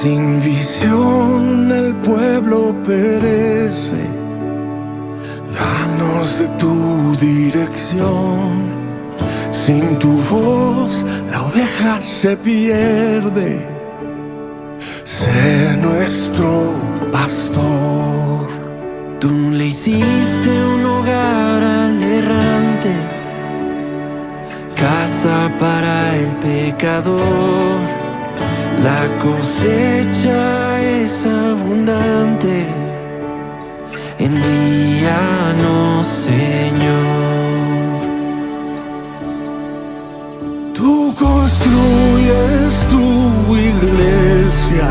Sin visión el pueblo perece, danos de tu dirección. Sin tu voz la oveja se pierde, sé nuestro pastor. Tú le hiciste un hogar al errante, casa para el pecador. La cosecha es abundante, envíanos, Señor. Tú construyes tu iglesia,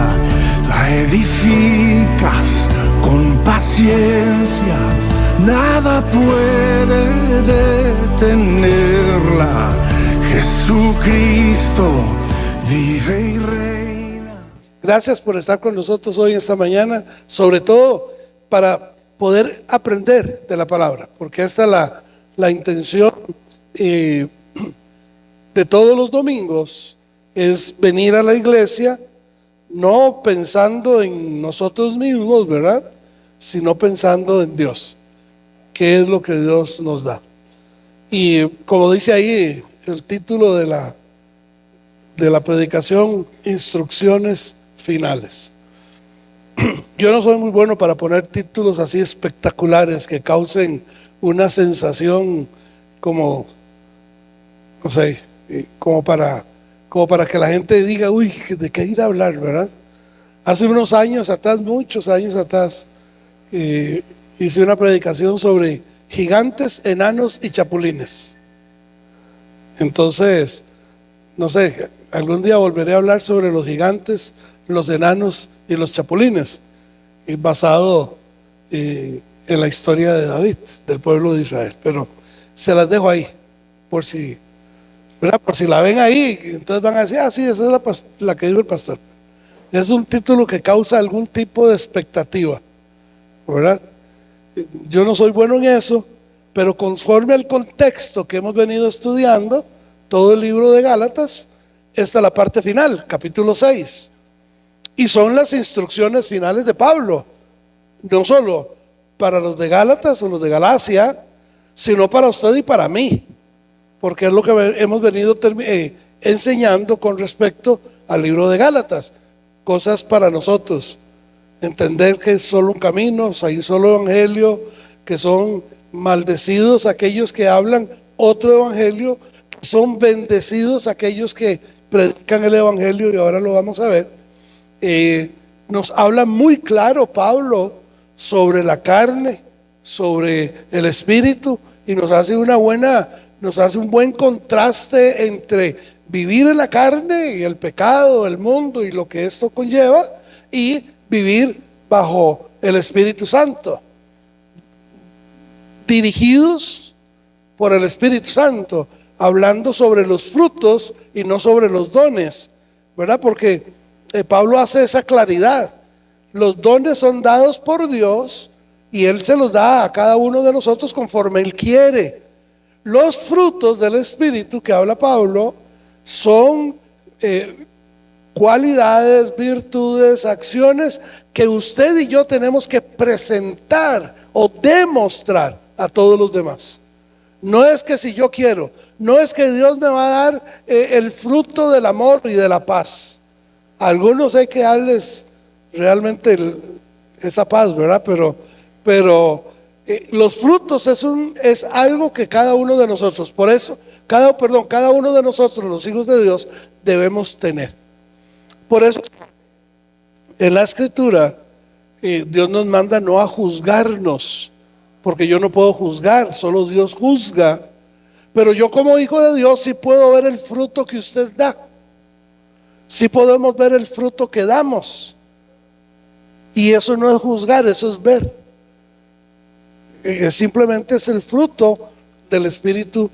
la edificas con paciencia, nada puede detenerla. Jesucristo vive y reina. Gracias por estar con nosotros hoy, esta mañana, sobre todo para poder aprender de la palabra, porque esta es la intención de todos los domingos, es venir a la iglesia no pensando en nosotros mismos, ¿verdad?, sino pensando en Dios, qué es lo que Dios nos da. Y como dice ahí el título de la predicación, instrucciones finales. Yo no soy muy bueno para poner títulos así espectaculares que causen una sensación como, no sé, como para que la gente diga, uy, ¿de qué ir a hablar, verdad? Hace unos años atrás, muchos años atrás, hice una predicación sobre gigantes, enanos y chapulines. Entonces, no sé, algún día volveré a hablar sobre los gigantes, los enanos y los chapulines, basado en la historia de David, del pueblo de Israel. Pero se las dejo ahí, por si, ¿verdad?, por si la ven ahí, entonces van a decir, sí, esa es la que dijo el pastor. Es un título que causa algún tipo de expectativa, ¿verdad? Yo no soy bueno en eso, pero conforme al contexto que hemos venido estudiando, todo el libro de Gálatas, esta es la parte final, capítulo 6. Y son las instrucciones finales de Pablo, no solo para los de Gálatas o los de Galacia, sino para usted y para mí, porque es lo que hemos venido enseñando con respecto al libro de Gálatas, cosas para nosotros, entender que es solo un camino, hay un solo evangelio, que son maldecidos aquellos que hablan otro evangelio, que son bendecidos aquellos que predican el evangelio, y ahora lo vamos a ver. Nos habla muy claro Pablo sobre la carne, sobre el espíritu, y nos hace un buen contraste entre vivir en la carne y el pecado, el mundo y lo que esto conlleva, y vivir bajo el Espíritu Santo, dirigidos por el Espíritu Santo, hablando sobre los frutos y no sobre los dones, ¿verdad? Porque Pablo hace esa claridad. Los dones son dados por Dios y Él se los da a cada uno de nosotros conforme Él quiere. Los frutos del Espíritu que habla Pablo son cualidades, virtudes, acciones que usted y yo tenemos que presentar o demostrar a todos los demás. No es que si yo quiero, no es que Dios me va a dar el fruto del amor y de la paz. A algunos hay que darles realmente esa paz, ¿verdad? Pero los frutos es algo que cada uno de nosotros, por eso, cada uno de nosotros, los hijos de Dios, debemos tener. Por eso, en la Escritura, Dios nos manda no a juzgarnos, porque yo no puedo juzgar, solo Dios juzga. Pero yo como hijo de Dios sí puedo ver el fruto que usted da. Sí podemos ver el fruto que damos. Y eso no es juzgar, eso es ver. Simplemente es el fruto del Espíritu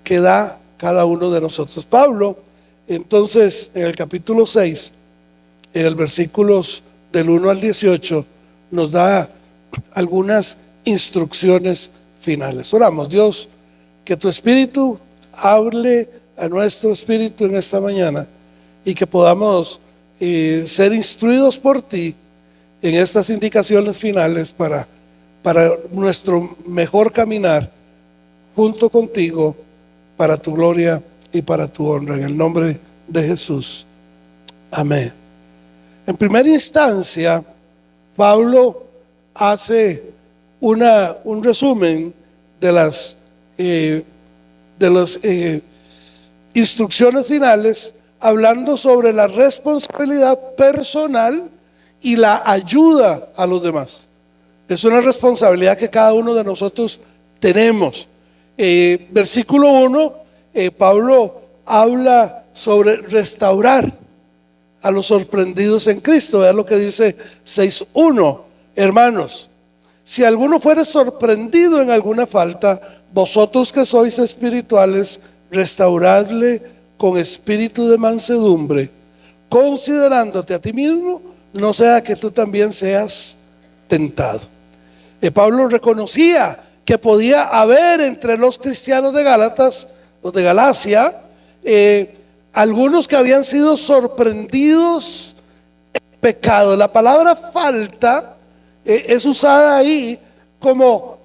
que da cada uno de nosotros. Pablo, entonces, en el capítulo 6, en el versículos del 1 al 18, nos da algunas instrucciones finales. Oramos. Dios, que tu Espíritu hable a nuestro espíritu en esta mañana y que podamos ser instruidos por ti en estas indicaciones finales para nuestro mejor caminar junto contigo, para tu gloria y para tu honra, en el nombre de Jesús. Amén. En primera instancia, Pablo hace un resumen de las instrucciones finales, hablando sobre la responsabilidad personal y la ayuda a los demás. Es una responsabilidad que cada uno de nosotros tenemos. Versículo 1, Pablo habla sobre restaurar a los sorprendidos en Cristo. Vean lo que dice 6:1. Hermanos, si alguno fuere sorprendido en alguna falta, vosotros que sois espirituales, restauradle con espíritu de mansedumbre, considerándote a ti mismo, no sea que tú también seas tentado. Pablo reconocía que podía haber entre los cristianos de Gálatas, o de Galacia, algunos que habían sido sorprendidos en pecado. La palabra falta es usada ahí como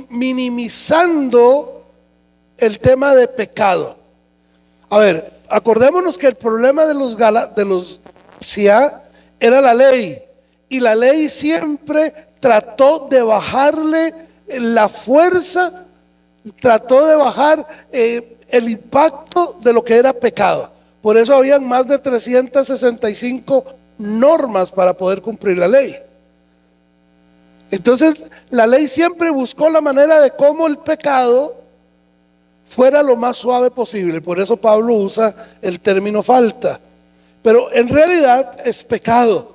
minimizando el tema de pecado. A ver, acordémonos que el problema de los Galacia era la ley, y la ley siempre trató de bajarle la fuerza, trató de bajar el impacto de lo que era pecado. Por eso habían más de 365 normas para poder cumplir la ley. Entonces la ley siempre buscó la manera de cómo el pecado fuera lo más suave posible. Por eso Pablo usa el término falta, pero en realidad es pecado.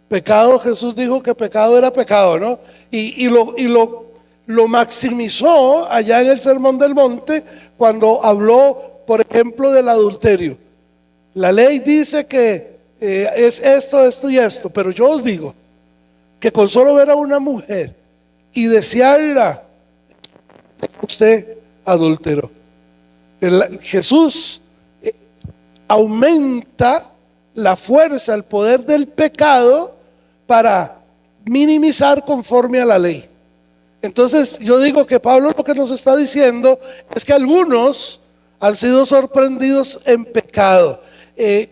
Pecado, Jesús dijo que pecado era pecado, ¿no? Y lo maximizó allá en el Sermón del Monte cuando habló, por ejemplo, del adulterio. La ley dice que es esto y esto, pero yo os digo que con solo ver a una mujer y desearla, usted adulteró. Jesús aumenta la fuerza, el poder del pecado para minimizar conforme a la ley. Entonces yo digo que Pablo lo que nos está diciendo es que algunos han sido sorprendidos en pecado.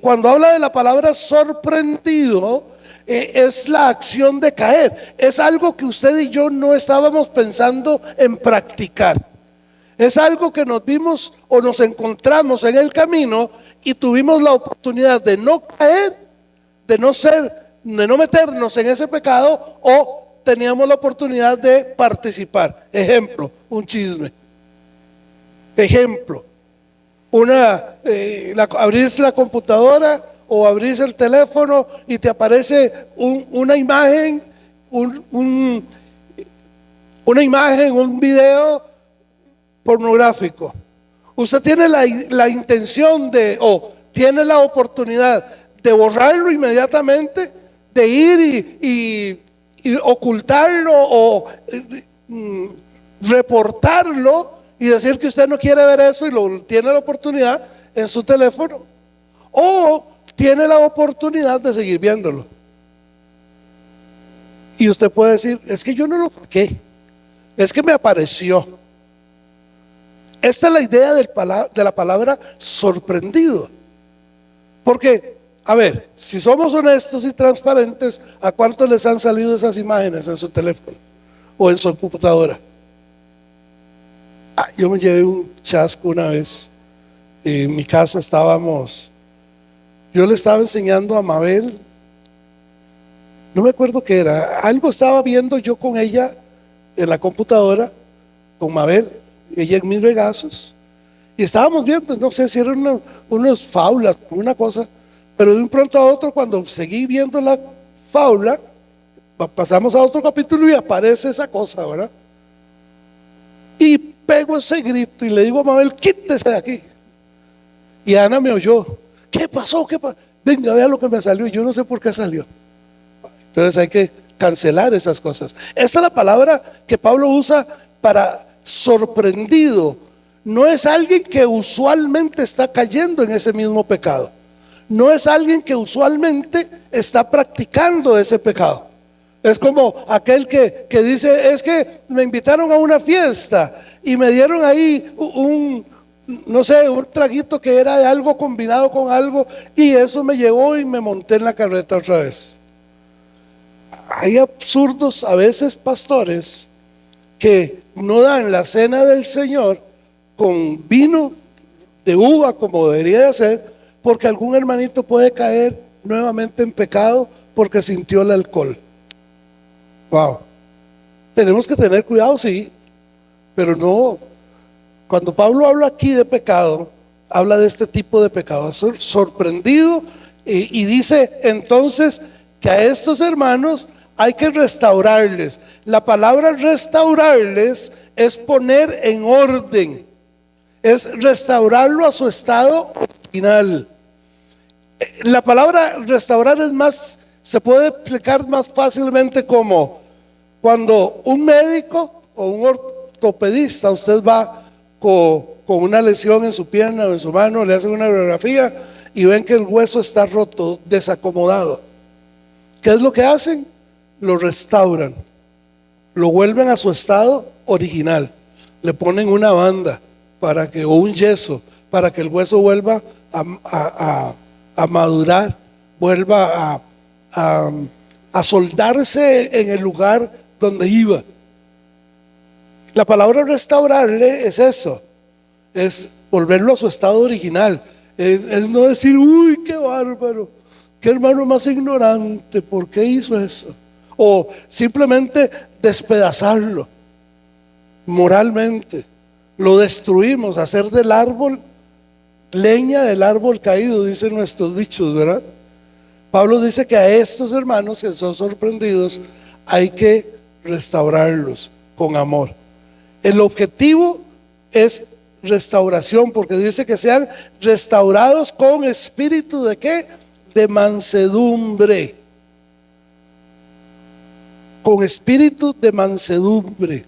Cuando habla de la palabra sorprendido, es la acción de caer. Es algo que usted y yo no estábamos pensando en practicar. Es algo que nos vimos o nos encontramos en el camino y tuvimos la oportunidad de no caer, de no meternos en ese pecado, o teníamos la oportunidad de participar. Ejemplo, un chisme. Ejemplo, abrís la computadora o abrís el teléfono y te aparece una imagen, un video pornográfico. Usted tiene la intención o tiene la oportunidad de borrarlo inmediatamente, de ir y ocultarlo o reportarlo y decir que usted no quiere ver eso, y tiene la oportunidad en su teléfono, o tiene la oportunidad de seguir viéndolo. Y usted puede decir: es que yo no lo toqué, es que me apareció. Esta es la idea de la palabra sorprendido. Porque, a ver, si somos honestos y transparentes, ¿a cuántos les han salido esas imágenes en su teléfono o en su computadora? Yo me llevé un chasco una vez. En mi casa yo le estaba enseñando a Mabel, no me acuerdo qué era, algo estaba viendo yo con ella en la computadora, con Mabel, ella en mis regazos, y estábamos viendo, no sé si eran unas faulas, una cosa, pero de un pronto a otro, cuando seguí viendo la faula, pasamos a otro capítulo y aparece esa cosa, ¿verdad? Y pego ese grito y le digo a Mabel: quítese de aquí. Y Ana me oyó: ¿qué pasó? Venga, vea lo que me salió. Y yo no sé por qué salió. Entonces hay que cancelar esas cosas. Esta es la palabra que Pablo usa para sorprendido. No es alguien que usualmente está cayendo en ese mismo pecado. no es alguien que usualmente está practicando ese pecado. Es como aquel que dice, es que me invitaron a una fiesta y me dieron ahí no sé, un traguito que era de algo combinado con algo, y eso me llevó y me monté en la carreta otra vez. Hay absurdos a veces, pastores, que no dan la cena del Señor con vino de uva como debería de ser, porque algún hermanito puede caer nuevamente en pecado porque sintió el alcohol. Wow. Tenemos que tener cuidado, sí, pero no. Cuando Pablo habla aquí de pecado, habla de este tipo de pecado, sorprendido, y dice entonces que a estos hermanos hay que restaurarles. La palabra restaurarles es poner en orden, es restaurarlo a su estado original. La palabra restaurar es más, se puede explicar más fácilmente como cuando un médico o un ortopedista, usted va con una lesión en su pierna o en su mano, le hacen una radiografía y ven que el hueso está roto, desacomodado. ¿Qué es lo que hacen? Lo restauran, lo vuelven a su estado original, le ponen una banda o un yeso para que el hueso vuelva a madurar, vuelva a soldarse en el lugar donde iba. La palabra restaurarle es eso, es volverlo a su estado original, es no decir, uy, qué bárbaro, qué hermano más ignorante, ¿por qué hizo eso? O simplemente despedazarlo moralmente, lo destruimos, hacer del árbol leña del árbol caído, dicen nuestros dichos, ¿verdad? Pablo dice que a estos hermanos que son sorprendidos hay que restaurarlos con amor. El objetivo es restauración, porque dice que sean restaurados con espíritu de ¿qué? De mansedumbre. Con espíritu de mansedumbre,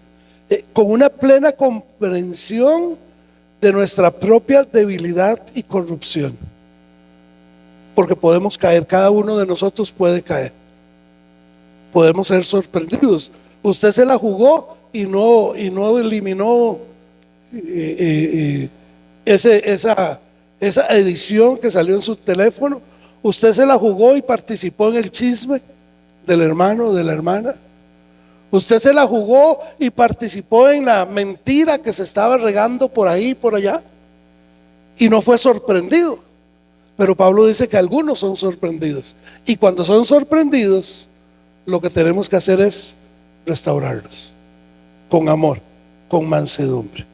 con una plena comprensión de nuestra propia debilidad y corrupción. Porque podemos caer, cada uno de nosotros puede caer. Podemos ser sorprendidos. Usted se la jugó y no eliminó esa edición que salió en su teléfono. Usted se la jugó y participó en el chisme del hermano o de la hermana. Usted se la jugó y participó en la mentira que se estaba regando por ahí y por allá, y no fue sorprendido. Pero Pablo dice que algunos son sorprendidos, y cuando son sorprendidos, lo que tenemos que hacer es restaurarlos con amor, con mansedumbre.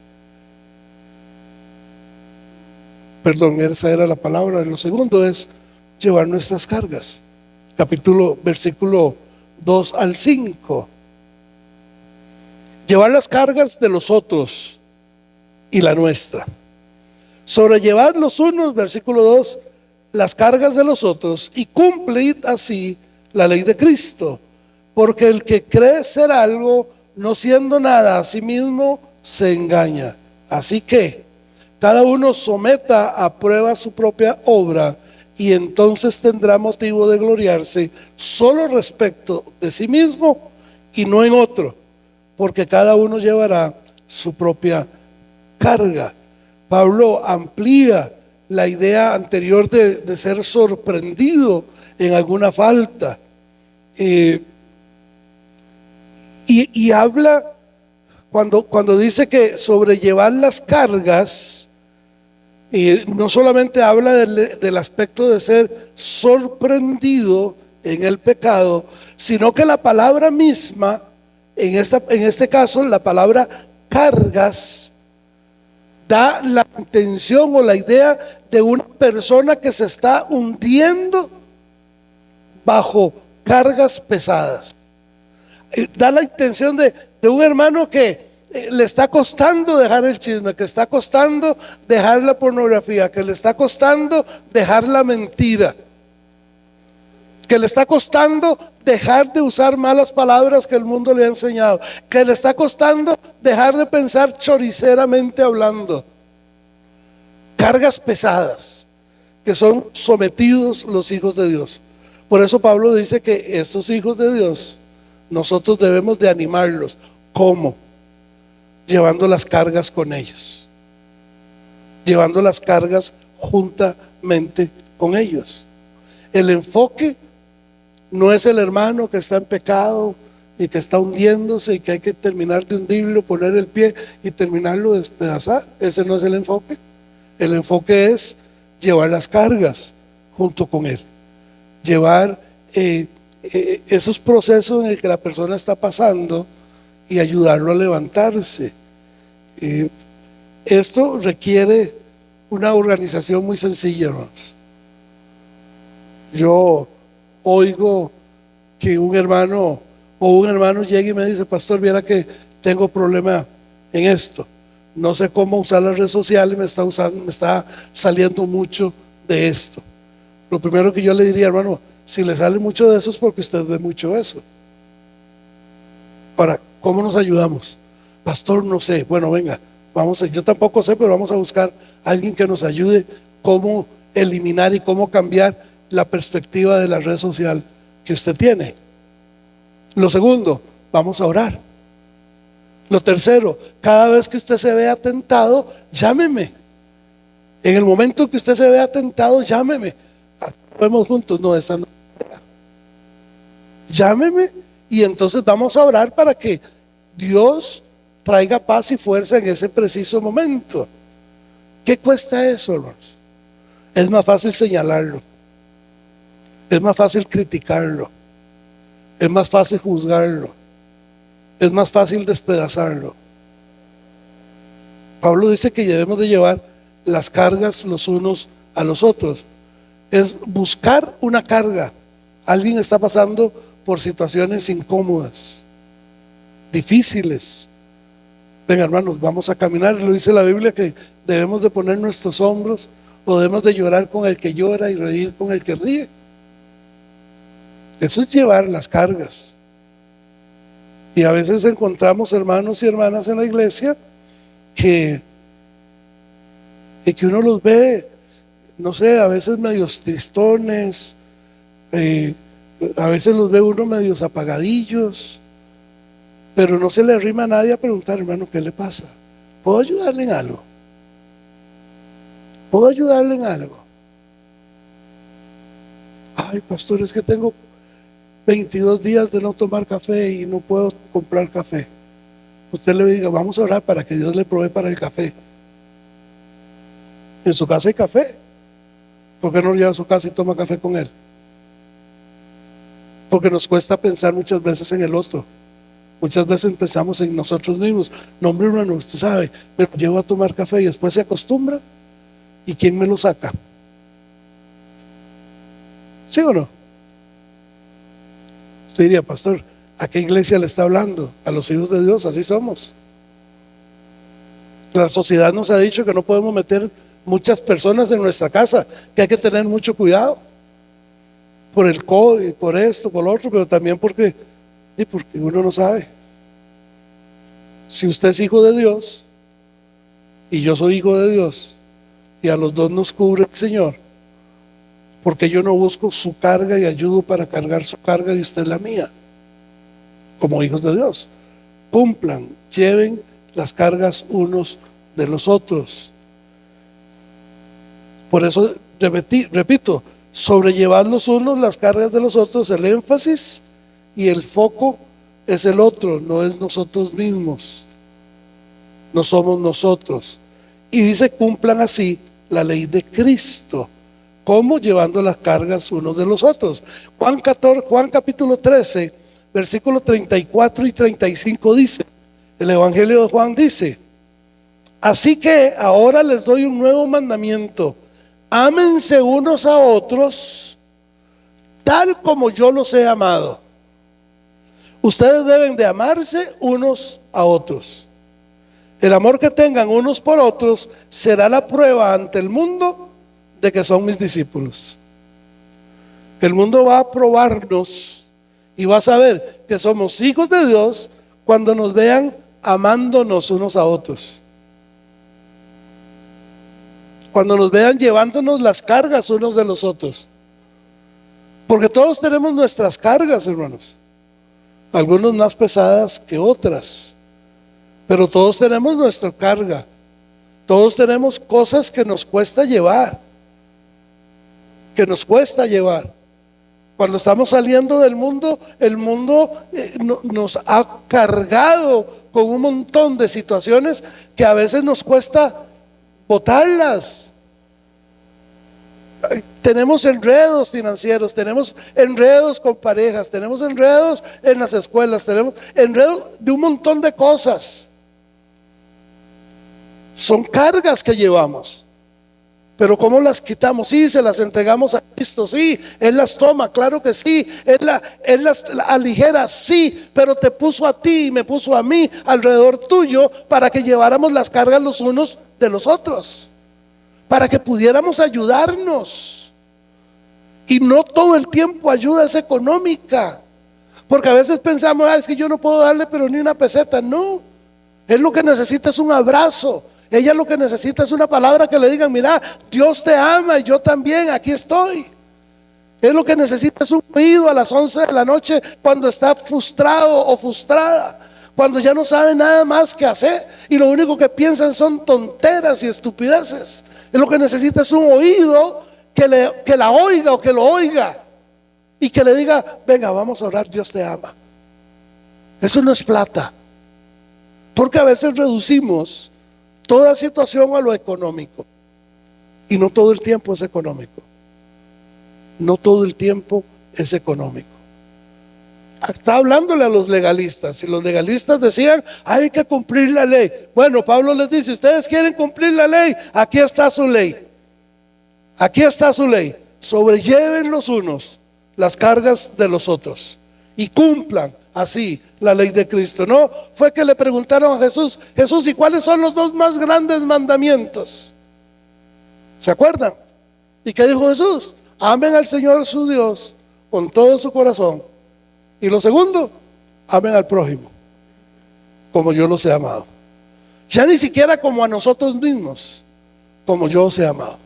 Perdón, esa era la palabra. Lo segundo es llevar nuestras cargas. Versículo 2 al 5. Llevar las cargas de los otros y la nuestra. Sobrellevad los unos, versículo 2, las cargas de los otros, y cumplid así la ley de Cristo. Porque el que cree ser algo, no siendo nada a sí mismo, se engaña. Así que cada uno someta a prueba su propia obra, y entonces tendrá motivo de gloriarse solo respecto de sí mismo y no en otro, porque cada uno llevará su propia carga. Pablo amplía la idea anterior de ser sorprendido en alguna falta, y habla cuando dice que sobrellevar las cargas, no solamente habla del aspecto de ser sorprendido en el pecado, sino que la palabra misma, en este caso la palabra cargas, da la intención o la idea de una persona que se está hundiendo bajo cargas pesadas. Da la intención de un hermano que le está costando dejar el chisme, que está costando dejar la pornografía, que le está costando dejar la mentira, que le está costando dejar de usar malas palabras que el mundo le ha enseñado, que le está costando dejar de pensar choriceramente hablando. Cargas pesadas que son sometidos los hijos de Dios. Por eso Pablo dice que estos hijos de Dios, nosotros debemos de animarlos. ¿Cómo? Llevando las cargas con ellos, llevando las cargas juntamente con ellos. El enfoque no es el hermano que está en pecado y que está hundiéndose y que hay que terminar de hundirlo, poner el pie y terminarlo de despedazar. Ese no es el enfoque. El enfoque es llevar las cargas junto con él, llevar esos procesos en el que la persona está pasando y ayudarlo a levantarse. Esto requiere una organización muy sencilla, hermanos. Yo oigo que un hermano llegue y me dice: pastor, viera que tengo problema en esto, no sé cómo usar las redes sociales, me está saliendo mucho de esto. Lo primero que yo le diría: hermano, si le sale mucho de eso es porque usted ve mucho eso. Ahora, ¿cómo nos ayudamos? Pastor, no sé. Bueno, venga, yo tampoco sé, pero vamos a buscar a alguien que nos ayude cómo eliminar y cómo cambiar la perspectiva de la red social que usted tiene. Lo segundo, vamos a orar. Lo tercero, cada vez que usted se vea tentado, llámeme. En el momento que usted se vea tentado, llámeme. Vemos juntos, no, esa no. Llámeme y entonces vamos a orar para que Dios traiga paz y fuerza en ese preciso momento. ¿Qué cuesta eso, hermanos? Es más fácil señalarlo, es más fácil criticarlo, es más fácil juzgarlo, es más fácil despedazarlo. Pablo dice que debemos de llevar las cargas los unos a los otros. Es buscar una carga. Alguien está pasando por situaciones incómodas, difíciles. Venga, hermanos, vamos a caminar. Lo dice la Biblia que debemos de poner nuestros hombros, o debemos de llorar con el que llora y reír con el que ríe. Eso es llevar las cargas. Y a veces encontramos hermanos y hermanas en la iglesia que uno los ve, no sé, a veces medios tristones, a veces los ve uno medios apagadillos, pero no se le arrima a nadie a preguntar: hermano, ¿qué le pasa? ¿Puedo ayudarle en algo? ¿Puedo ayudarle en algo? Ay, pastor, es que tengo 22 días de no tomar café y no puedo comprar café. Usted le diga: vamos a orar para que Dios le provee para el café. En su casa hay café. ¿Por qué no lo lleva a su casa y toma café con él? Porque nos cuesta pensar muchas veces en el otro. Muchas veces pensamos en nosotros mismos. No, hombre, hermano, usted sabe, me lo llevo a tomar café y después se acostumbra. ¿Y quién me lo saca? ¿Sí o no? Usted diría: pastor, ¿a qué iglesia le está hablando? A los hijos de Dios, así somos. La sociedad nos ha dicho que no podemos meter muchas personas en nuestra casa, que hay que tener mucho cuidado por el COVID, por esto, por lo otro, pero también porque uno no sabe. Si usted es hijo de Dios y yo soy hijo de Dios y a los dos nos cubre el Señor, porque yo no busco su carga y ayudo para cargar su carga y usted la mía? Como hijos de Dios, cumplan, lleven las cargas unos de los otros. Por eso repito, sobrellevar los unos las cargas de los otros. El énfasis y el foco es el otro, no es nosotros mismos, no somos nosotros. Y dice: cumplan así la ley de Cristo. ¿Cómo? Llevando las cargas unos de los otros. Juan capítulo 13, versículos 34 y 35 dice, el Evangelio de Juan dice: así que ahora les doy un nuevo mandamiento: ámense unos a otros tal como yo los he amado. Ustedes deben de amarse unos a otros. El amor que tengan unos por otros será la prueba ante el mundo de que son mis discípulos. El mundo va a probarnos y va a saber que somos hijos de Dios cuando nos vean amándonos unos a otros. Cuando nos vean llevándonos las cargas unos de los otros. Porque todos tenemos nuestras cargas, hermanos. Algunos más pesadas que otras. Pero todos tenemos nuestra carga. Todos tenemos cosas que nos cuesta llevar. Que nos cuesta llevar. Cuando estamos saliendo del mundo, el mundo nos ha cargado con un montón de situaciones que a veces nos cuesta botarlas. Tenemos enredos financieros, tenemos enredos con parejas, tenemos enredos en las escuelas, tenemos enredos de un montón de cosas. Son cargas que llevamos. Pero ¿cómo las quitamos? Sí, se las entregamos a Cristo, sí, Él las toma, claro que sí, Él las aligera, sí, pero te puso a ti y me puso a mí alrededor tuyo para que lleváramos las cargas los unos de los otros, para que pudiéramos ayudarnos. Y no todo el tiempo ayuda es económica, porque a veces pensamos, es que yo no puedo darle pero ni una peseta. No, Él lo que necesita es un abrazo. Ella lo que necesita es una palabra que le digan, mira, Dios te ama y yo también, aquí estoy. Él lo que necesita es un oído a las 11 de la noche cuando está frustrado o frustrada, cuando ya no sabe nada más que hacer y lo único que piensan son tonteras y estupideces. Él lo que necesita es un oído que la oiga o que lo oiga y que le diga, venga, vamos a orar, Dios te ama. Eso no es plata, porque a veces reducimos toda situación a lo económico. Y no todo el tiempo es económico. No todo el tiempo es económico. Está hablándole a los legalistas. Y los legalistas decían, hay que cumplir la ley. Bueno, Pablo les dice, ustedes quieren cumplir la ley, aquí está su ley. Aquí está su ley. Sobrelleven los unos las cargas de los otros y cumplan así la ley de Cristo. No fue que le preguntaron a Jesús, Jesús, ¿y cuáles son los dos más grandes mandamientos? ¿Se acuerdan? ¿Y qué dijo Jesús? Amen al Señor su Dios con todo su corazón. Y lo segundo, amen al prójimo como yo los he amado. Ya ni siquiera como a nosotros mismos, como yo os he amado.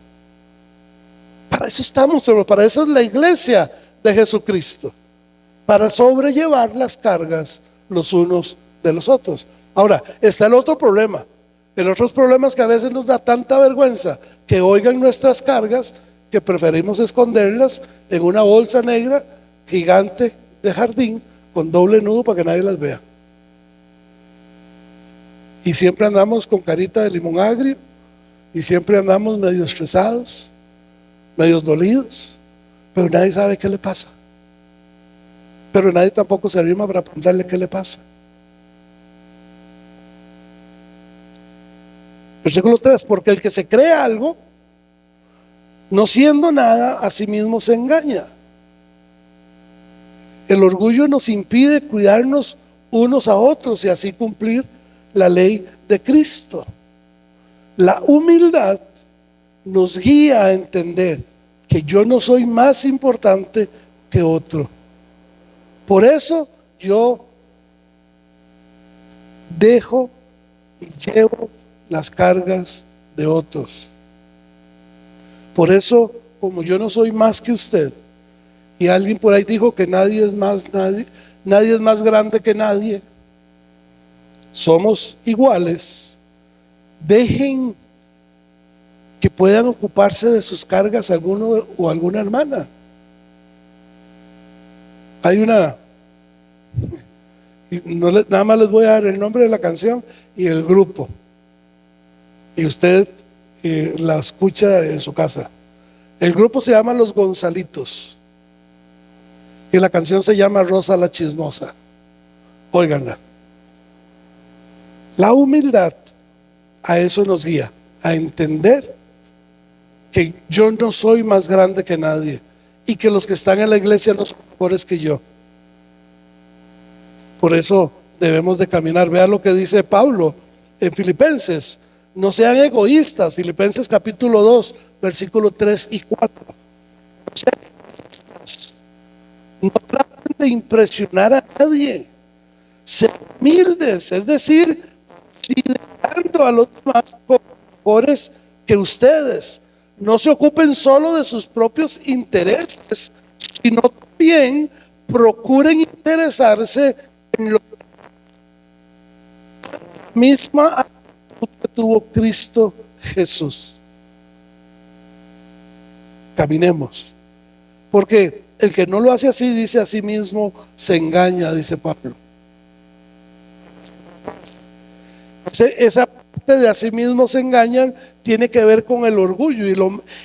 Para eso estamos, para eso es la iglesia de Jesucristo, para sobrellevar las cargas los unos de los otros. Ahora, está el otro problema. El otro problema es que a veces nos da tanta vergüenza que oigan nuestras cargas que preferimos esconderlas en una bolsa negra gigante de jardín con doble nudo para que nadie las vea. Y siempre andamos con carita de limón agrio y siempre andamos medio estresados, medio dolidos, pero nadie sabe qué le pasa. Pero nadie tampoco se arrima para preguntarle qué le pasa. Versículo 3, porque el que se cree algo, no siendo nada, a sí mismo se engaña. El orgullo nos impide cuidarnos unos a otros y así cumplir la ley de Cristo. La humildad nos guía a entender que yo no soy más importante que otro. Por eso yo dejo y llevo las cargas de otros. Por eso, como yo no soy más que usted, y alguien por ahí dijo que nadie es más grande que nadie, somos iguales. Dejen que puedan ocuparse de sus cargas alguno o alguna hermana. Hay una, y nada más les voy a dar el nombre de la canción y el grupo, y usted la escucha en su casa. El grupo se llama Los Gonzalitos y la canción se llama Rosa la Chismosa. Óiganla. La humildad a eso nos guía, a entender que yo no soy más grande que nadie y que los que están en la iglesia no son mejores que yo. Por eso debemos de caminar. Vean lo que dice Pablo en Filipenses: no sean egoístas. Filipenses capítulo 2 versículos 3 y 4. No traten de impresionar a nadie, sean humildes, es decir, considerando a los demás como mejores que ustedes no se ocupen solo de sus propios intereses, sino también procuren interesarse en lo misma actitud que tuvo Cristo Jesús. Caminemos, porque el que no lo hace así, dice a sí mismo, se engaña, dice Pablo. Esa parte de a sí mismo se engañan tiene que ver con el orgullo,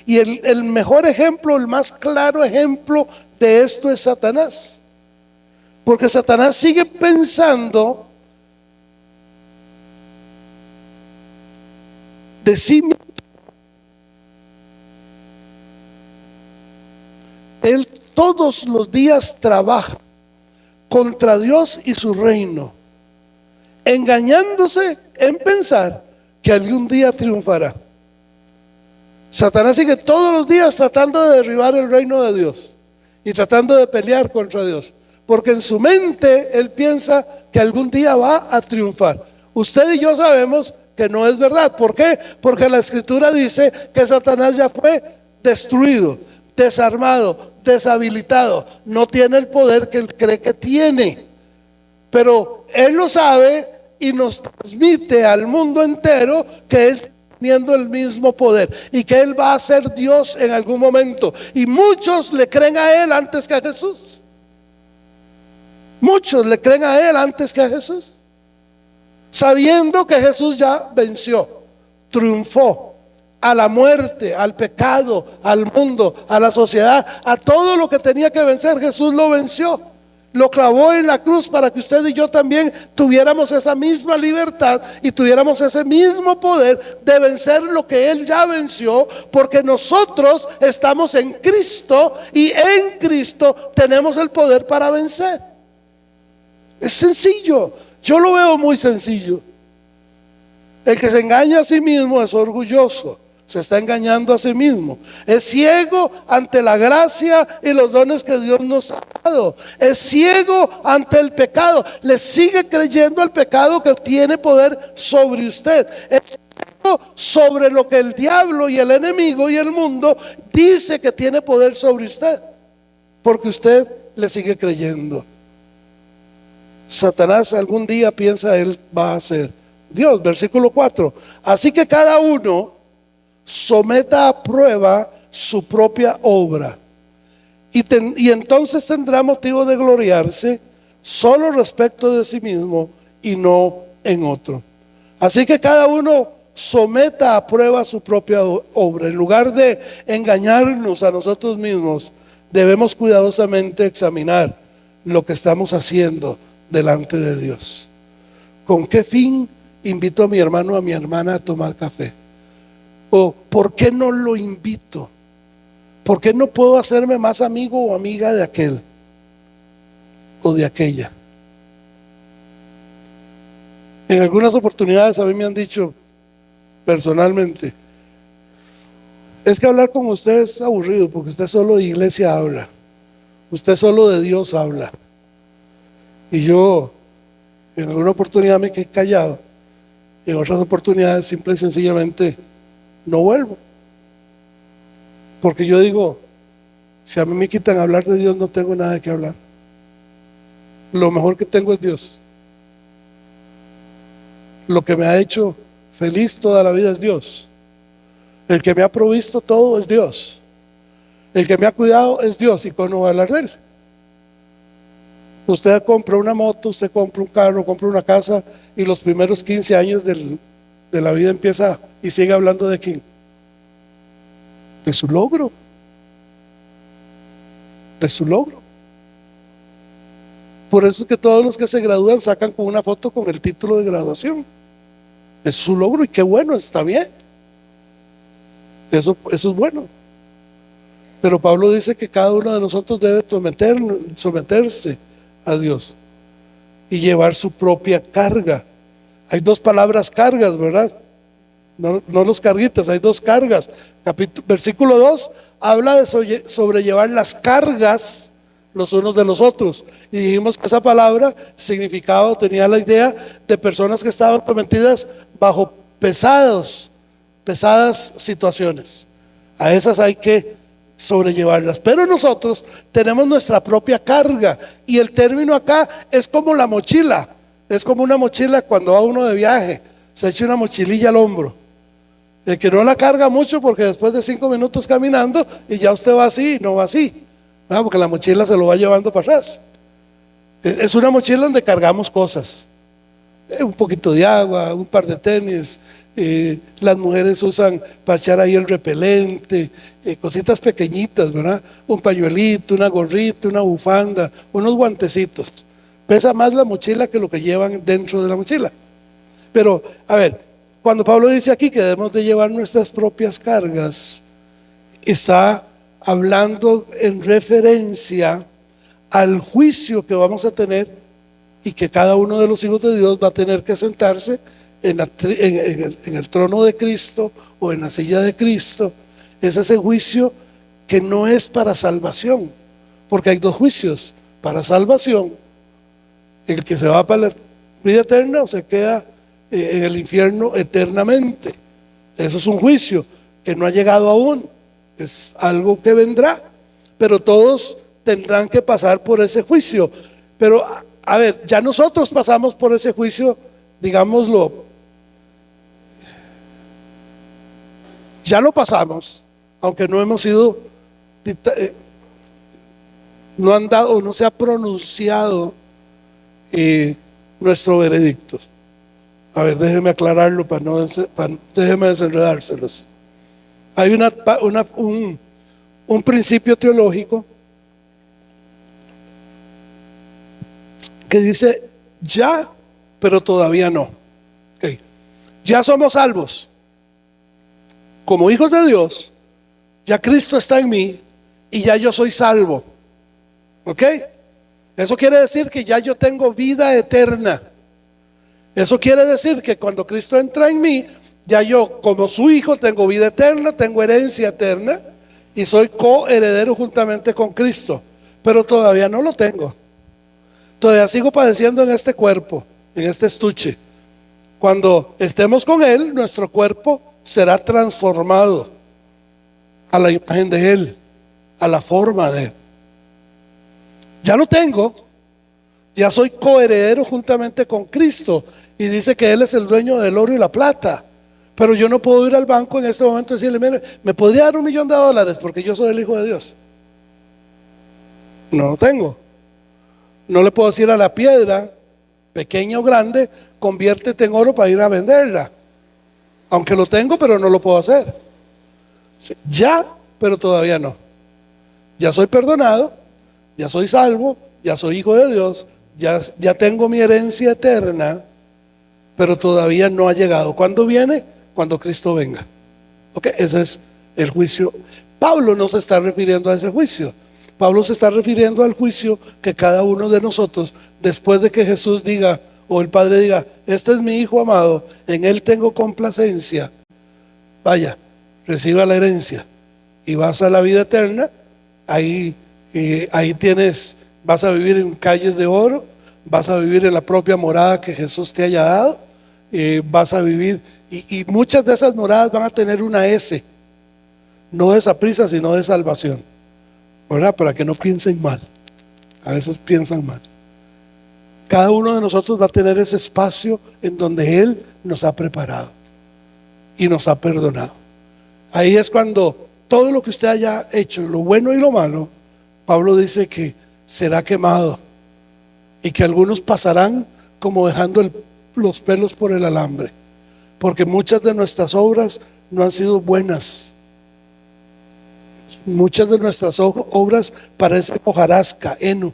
y el mejor ejemplo, el más claro ejemplo de esto es Satanás, porque Satanás sigue pensando de sí mismo. Él todos los días trabaja contra Dios y su reino, engañándose en pensar que algún día triunfará. Satanás sigue todos los días tratando de derribar el reino de Dios y tratando de pelear contra Dios, porque en su mente él piensa que algún día va a triunfar. Usted y yo sabemos que no es verdad. ¿Por qué? Porque la Escritura dice que Satanás ya fue destruido, desarmado, deshabilitado, no tiene el poder que él cree que tiene, pero él lo sabe y nos transmite al mundo entero que él teniendo el mismo poder y que él va a ser Dios en algún momento, y muchos le creen a él antes que a Jesús. Muchos le creen a él antes que a Jesús, sabiendo que Jesús ya venció, triunfó a la muerte, al pecado, al mundo, a la sociedad, a todo lo que tenía que vencer. Jesús lo venció, lo clavó en la cruz para que usted y yo también tuviéramos esa misma libertad y tuviéramos ese mismo poder de vencer lo que Él ya venció, porque nosotros estamos en Cristo y en Cristo tenemos el poder para vencer. Es sencillo, yo lo veo muy sencillo. El que se engaña a sí mismo es orgulloso, se está engañando a sí mismo, es ciego ante la gracia y los dones que Dios nos ha dado, es ciego ante el pecado, le sigue creyendo al pecado que tiene poder sobre usted, es ciego sobre lo que el diablo y el enemigo y el mundo dice que tiene poder sobre usted, porque usted le sigue creyendo. Satanás algún día piensa él va a ser Dios. Versículo 4: así que cada uno someta a prueba su propia obra, y entonces tendrá motivo de gloriarse solo respecto de sí mismo y no en otro. Así que cada uno someta a prueba su propia obra. En lugar de engañarnos a nosotros mismos, debemos cuidadosamente examinar lo que estamos haciendo delante de Dios. ¿Con qué fin invito a mi hermano o a mi hermana a tomar café? ¿O por qué no lo invito? ¿Por qué no puedo hacerme más amigo o amiga de aquel o de aquella? En algunas oportunidades a mí me han dicho personalmente: es que hablar con usted es aburrido, porque usted solo de iglesia habla, usted solo de Dios habla. Y yo en alguna oportunidad me quedé callado, y en otras oportunidades simple y sencillamente no vuelvo, porque yo digo, si a mí me quitan hablar de Dios, no tengo nada que hablar. Lo mejor que tengo es Dios. Lo que me ha hecho feliz toda la vida es Dios. El que me ha provisto todo es Dios. El que me ha cuidado es Dios. ¿Y cómo voy a hablar de Él? Usted compra una moto, usted compra un carro, compra una casa, y los primeros 15 años de la vida empieza y sigue hablando de quién, de su logro, de su logro. Por eso es que todos los que se gradúan sacan con una foto con el título de graduación. Es su logro, y qué bueno, está bien, eso es bueno. Pero Pablo dice que cada uno de nosotros debe someterse a Dios y llevar su propia carga. Hay dos palabras cargas, ¿verdad? No los carguitas, hay dos cargas. Versículo 2 habla de sobrellevar las cargas los unos de los otros, y dijimos que esa palabra significaba, tenía la idea de personas que estaban sometidas bajo pesados pesadas situaciones. A esas hay que sobrellevarlas. Pero nosotros tenemos nuestra propia carga. Y el término acá es como la mochila. Es como una mochila cuando va uno de viaje. Se echa una mochililla al hombro. El que no la carga mucho porque después de 5 minutos caminando y ya usted va así y no va así. ¿Verdad? Porque la mochila se lo va llevando para atrás. Es una mochila donde cargamos cosas. Un poquito de agua, un par de tenis. Las mujeres usan para echar ahí el repelente, cositas pequeñitas, ¿verdad? Un pañuelito, una gorrita, una bufanda, unos guantecitos. Pesa más la mochila que lo que llevan dentro de la mochila. Pero, a ver, cuando Pablo dice aquí que debemos de llevar nuestras propias cargas, está hablando en referencia al juicio que vamos a tener y que cada uno de los hijos de Dios va a tener que sentarse en el trono de Cristo o en la silla de Cristo. Es ese juicio que no es para salvación, porque hay dos juicios: para salvación, el que se va para la vida eterna o se queda en el infierno eternamente. Eso es un juicio que no ha llegado aún, es algo que vendrá, pero todos tendrán que pasar por ese juicio. Pero a ver, ya nosotros pasamos por ese juicio, digámoslo, ya lo pasamos, aunque no hemos sido, no han dado, no se ha pronunciado nuestro veredicto. A ver, déjeme aclararlo déjeme desenredárselos. Hay un principio teológico que dice ya, pero todavía no. Okay. Ya somos salvos como hijos de Dios, ya Cristo está en mí y ya yo soy salvo. ¿Ok? Eso quiere decir que ya yo tengo vida eterna. Eso quiere decir que cuando Cristo entra en mí, ya yo como su hijo tengo vida eterna, tengo herencia eterna y soy coheredero juntamente con Cristo. Pero todavía no lo tengo. Todavía sigo padeciendo en este cuerpo, en este estuche. Cuando estemos con Él, nuestro cuerpo será transformado a la imagen de Él, a la forma de Él. Ya lo tengo, ya soy coheredero juntamente con Cristo y dice que Él es el dueño del oro y la plata. Pero yo no puedo ir al banco en este momento y decirle: mire, ¿me podría dar $1.000.000 porque yo soy el hijo de Dios? No lo tengo. No le puedo decir a la piedra, pequeña o grande, conviértete en oro para ir a venderla. Aunque lo tengo, pero no lo puedo hacer. Ya, pero todavía no. Ya soy perdonado, ya soy salvo, ya soy hijo de Dios, ya tengo mi herencia eterna, pero todavía no ha llegado. ¿Cuándo viene? Cuando Cristo venga. Ok, ese es el juicio. Pablo no se está refiriendo a ese juicio. Pablo se está refiriendo al juicio que cada uno de nosotros, después de que Jesús diga, o el Padre diga: este es mi hijo amado, en él tengo complacencia, vaya, reciba la herencia y vas a la vida eterna. Ahí vas a vivir en calles de oro, vas a vivir en la propia morada que Jesús te haya dado, vas a vivir, y muchas de esas moradas van a tener una S, no de saprissa, sino de salvación, ¿verdad? Para que no piensen mal. A veces piensan mal. Cada uno de nosotros va a tener ese espacio en donde Él nos ha preparado y nos ha perdonado. Ahí es cuando todo lo que usted haya hecho, lo bueno y lo malo, Pablo dice que será quemado y que algunos pasarán como dejando los pelos por el alambre, porque muchas de nuestras obras no han sido buenas. Muchas de nuestras obras parecen hojarasca, heno,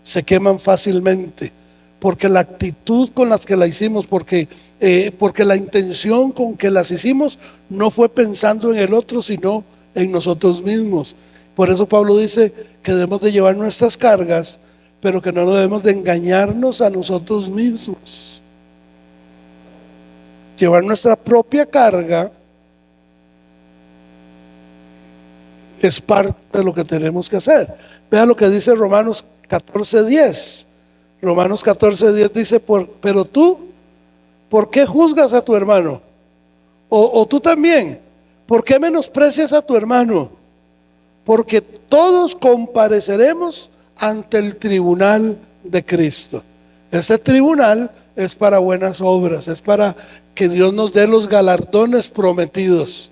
se queman fácilmente, porque la actitud con las que la hicimos, porque la intención con que las hicimos no fue pensando en el otro, sino en nosotros mismos. Por eso Pablo dice que debemos de llevar nuestras cargas, pero que no debemos de engañarnos a nosotros mismos. Llevar nuestra propia carga es parte de lo que tenemos que hacer. Vea lo que dice Romanos 14:10. Romanos 14:10 dice: pero tú, ¿por qué juzgas a tu hermano? O tú también, ¿por qué menosprecias a tu hermano? Porque todos compareceremos ante el tribunal de Cristo. Ese tribunal es para buenas obras, es para que Dios nos dé los galardones prometidos.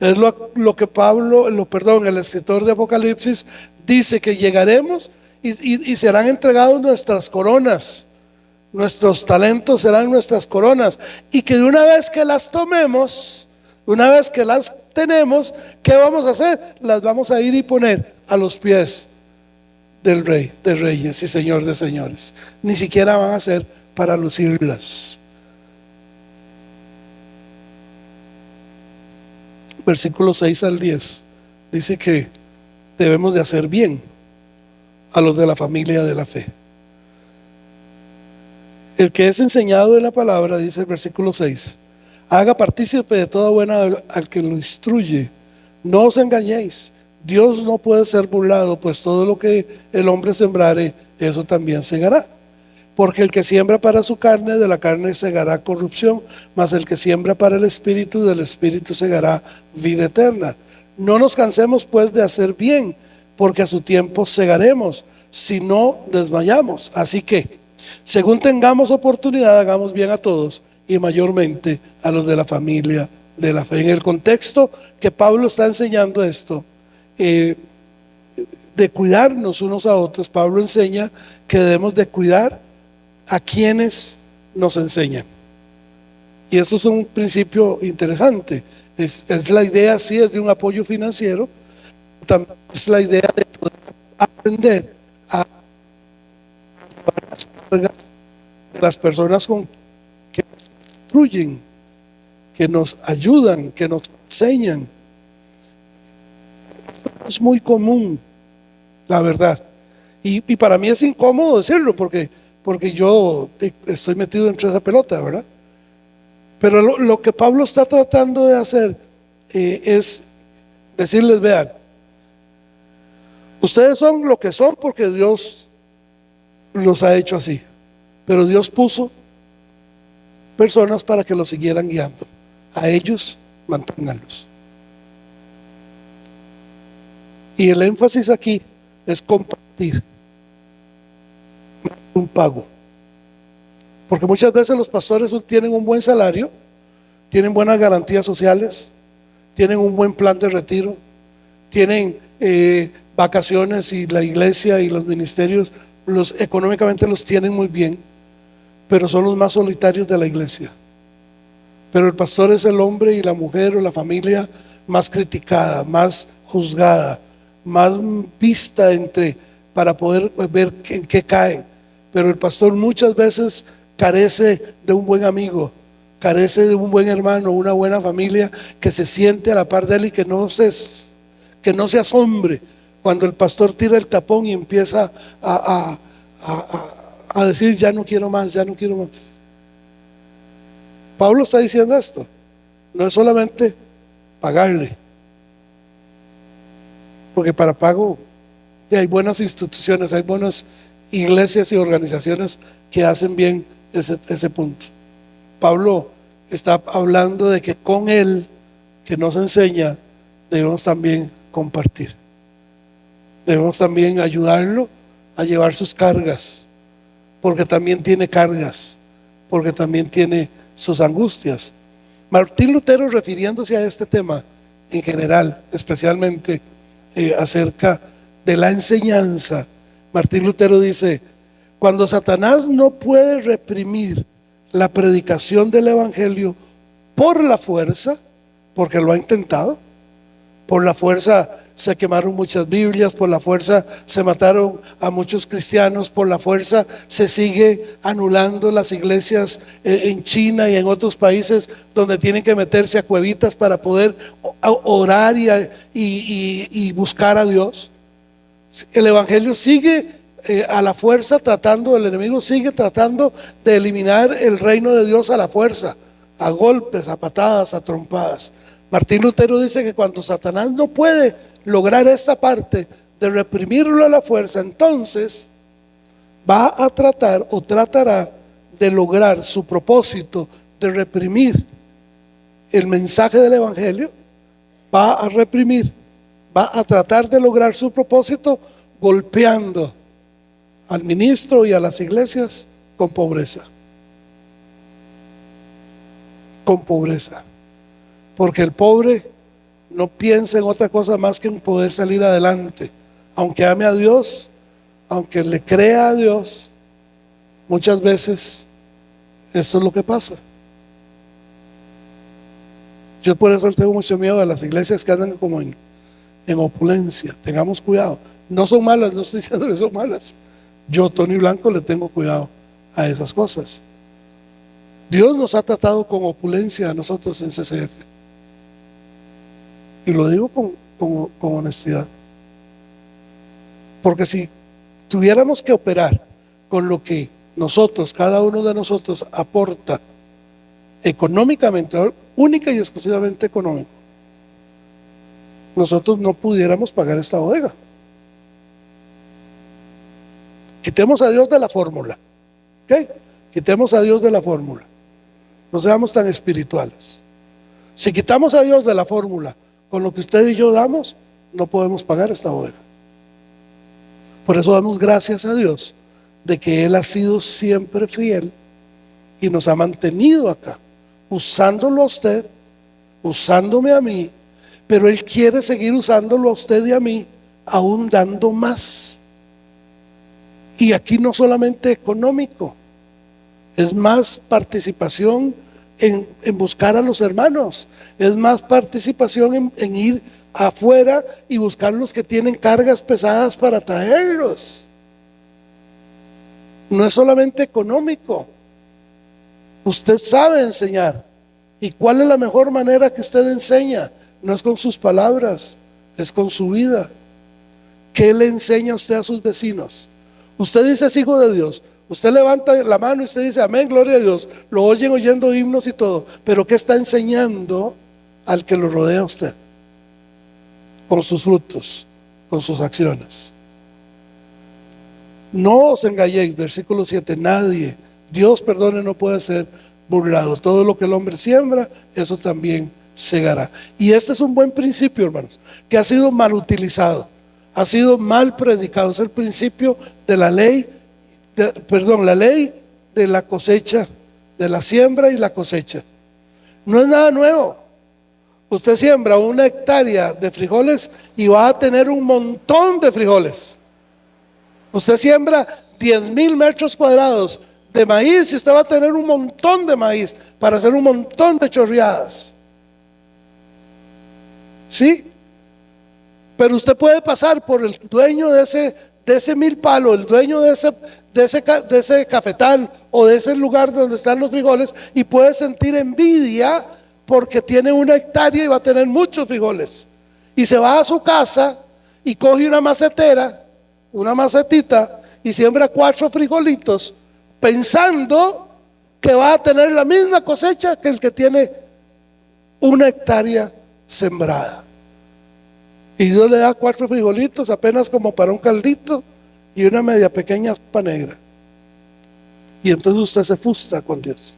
Es lo que el escritor de Apocalipsis dice, que llegaremos y serán entregados nuestras coronas. Nuestros talentos serán nuestras coronas. Y que de una vez que las tomemos, una vez que las tenemos, ¿qué vamos a hacer? Las vamos a ir y poner a los pies del Rey de Reyes y Señor de Señores. Ni siquiera van a ser para lucirlas. Versículos 6 al 10 dice que debemos de hacer bien a los de la familia de la fe. El que es enseñado en la palabra, dice el versículo 6, haga partícipe de toda buena al que lo instruye. No os engañéis, Dios no puede ser burlado, pues todo lo que el hombre sembrare, eso también segará. Porque el que siembra para su carne, de la carne segará corrupción, mas el que siembra para el Espíritu, del Espíritu segará vida eterna. No nos cansemos pues de hacer bien, porque a su tiempo segaremos, si no desmayamos. Así que, según tengamos oportunidad, hagamos bien a todos, y mayormente a los de la familia de la fe. En el contexto que Pablo está enseñando esto, de cuidarnos unos a otros, Pablo enseña que debemos de cuidar a quienes nos enseñan. Y eso es un principio interesante. Es la idea, sí, es de un apoyo financiero, también es la idea de poder aprender a las personas que nos instruyen, que nos ayudan, que nos enseñan. Es muy común, la verdad. Y para mí es incómodo decirlo, porque yo estoy metido dentro de esa pelota, ¿verdad? Pero lo que Pablo está tratando de hacer es decirles, vean, ustedes son lo que son porque Dios los ha hecho así, pero Dios puso personas para que los siguieran guiando. A ellos manténganlos. Y el énfasis aquí es compartir, un pago. Porque muchas veces los pastores tienen un buen salario, tienen buenas garantías sociales, tienen un buen plan de retiro, tienen vacaciones, y la iglesia y los ministerios económicamente los tienen muy bien, pero son los más solitarios de la iglesia. Pero el pastor es el hombre y la mujer o la familia más criticada, más juzgada, más vista para poder ver en qué cae. Pero el pastor muchas veces carece de un buen amigo, carece de un buen hermano, una buena familia que se siente a la par de él y que no se asombre cuando el pastor tira el tapón y empieza a decir ya no quiero más, ya no quiero más. Pablo está diciendo esto, no es solamente pagarle, porque para pago hay buenas instituciones, hay buenas iglesias y organizaciones que hacen bien ese punto. Pablo está hablando de que con él, que nos enseña, debemos también compartir. Debemos también ayudarlo a llevar sus cargas, porque también tiene cargas, porque también tiene sus angustias. Martín Lutero, refiriéndose a este tema en general, especialmente acerca de la enseñanza, Martín Lutero dice: cuando Satanás no puede reprimir la predicación del evangelio por la fuerza, porque lo ha intentado, por la fuerza se quemaron muchas Biblias, por la fuerza se mataron a muchos cristianos, por la fuerza se sigue anulando las iglesias en China y en otros países donde tienen que meterse a cuevitas para poder orar y buscar a Dios. El evangelio sigue a la fuerza el enemigo sigue tratando de eliminar el reino de Dios a la fuerza, a golpes, a patadas, a trompadas. Martín Lutero dice que cuando Satanás no puede lograr esta parte de reprimirlo a la fuerza, entonces va a tratar o tratará de lograr su propósito de reprimir el mensaje del Evangelio va a reprimir, va a tratar de lograr su propósito golpeando al ministro y a las iglesias con pobreza. Con pobreza. Porque el pobre no piensa en otra cosa más que en poder salir adelante. Aunque ame a Dios, aunque le crea a Dios, muchas veces eso es lo que pasa. Yo por eso tengo mucho miedo de las iglesias que andan como en opulencia. Tengamos cuidado. No son malas, no estoy diciendo que son malas. Yo, Tony Blanco, le tengo cuidado a esas cosas. Dios nos ha tratado con opulencia a nosotros en CCF. Y lo digo con honestidad. Porque si tuviéramos que operar con lo que nosotros, cada uno de nosotros aporta económicamente, única y exclusivamente económico, nosotros no pudiéramos pagar esta bodega. Quitemos a Dios de la fórmula, ¿ok? Quitemos a Dios de la fórmula. No seamos tan espirituales. Si quitamos a Dios de la fórmula con lo que usted y yo damos, no podemos pagar esta bodega. Por eso damos gracias a Dios de que Él ha sido siempre fiel y nos ha mantenido acá, usándolo a usted, usándome a mí, pero Él quiere seguir usándolo a usted y a mí, aún dando más. Y aquí no solamente económico, es más participación en buscar a los hermanos, es más participación en ir afuera y buscar los que tienen cargas pesadas para traerlos. No es solamente económico. Usted sabe enseñar. ¿Y cuál es la mejor manera que usted enseña? No es con sus palabras, es con su vida. ¿Qué le enseña usted a sus vecinos? Usted dice es hijo de Dios. Usted levanta la mano y usted dice amén, gloria a Dios. Lo oyen oyendo himnos y todo. Pero ¿qué está enseñando al que lo rodea a usted? Con sus frutos, con sus acciones. No os engañéis, versículo 7, nadie, Dios perdone, no puede ser burlado. Todo lo que el hombre siembra, eso también segará. Y este es un buen principio, hermanos, que ha sido mal utilizado, ha sido mal predicado. Es el principio de la ley, la ley de la cosecha, de la siembra y la cosecha. No es nada nuevo. Usted siembra 1 hectárea de frijoles y va a tener un montón de frijoles. Usted siembra 10,000 metros cuadrados de maíz y usted va a tener un montón de maíz para hacer un montón de chorreadas. ¿Sí? Pero usted puede pasar por el dueño de ese milpalo, el dueño de ese cafetal o de ese lugar donde están los frijoles, y puede sentir envidia porque tiene 1 hectárea y va a tener muchos frijoles. Y se va a su casa y coge una macetera, una macetita, y siembra 4 frijolitos, pensando que va a tener la misma cosecha que el que tiene 1 hectárea sembrada. Y Dios le da 4 frijolitos apenas como para un caldito y una media pequeña sopa negra. Y entonces usted se frustra con Dios.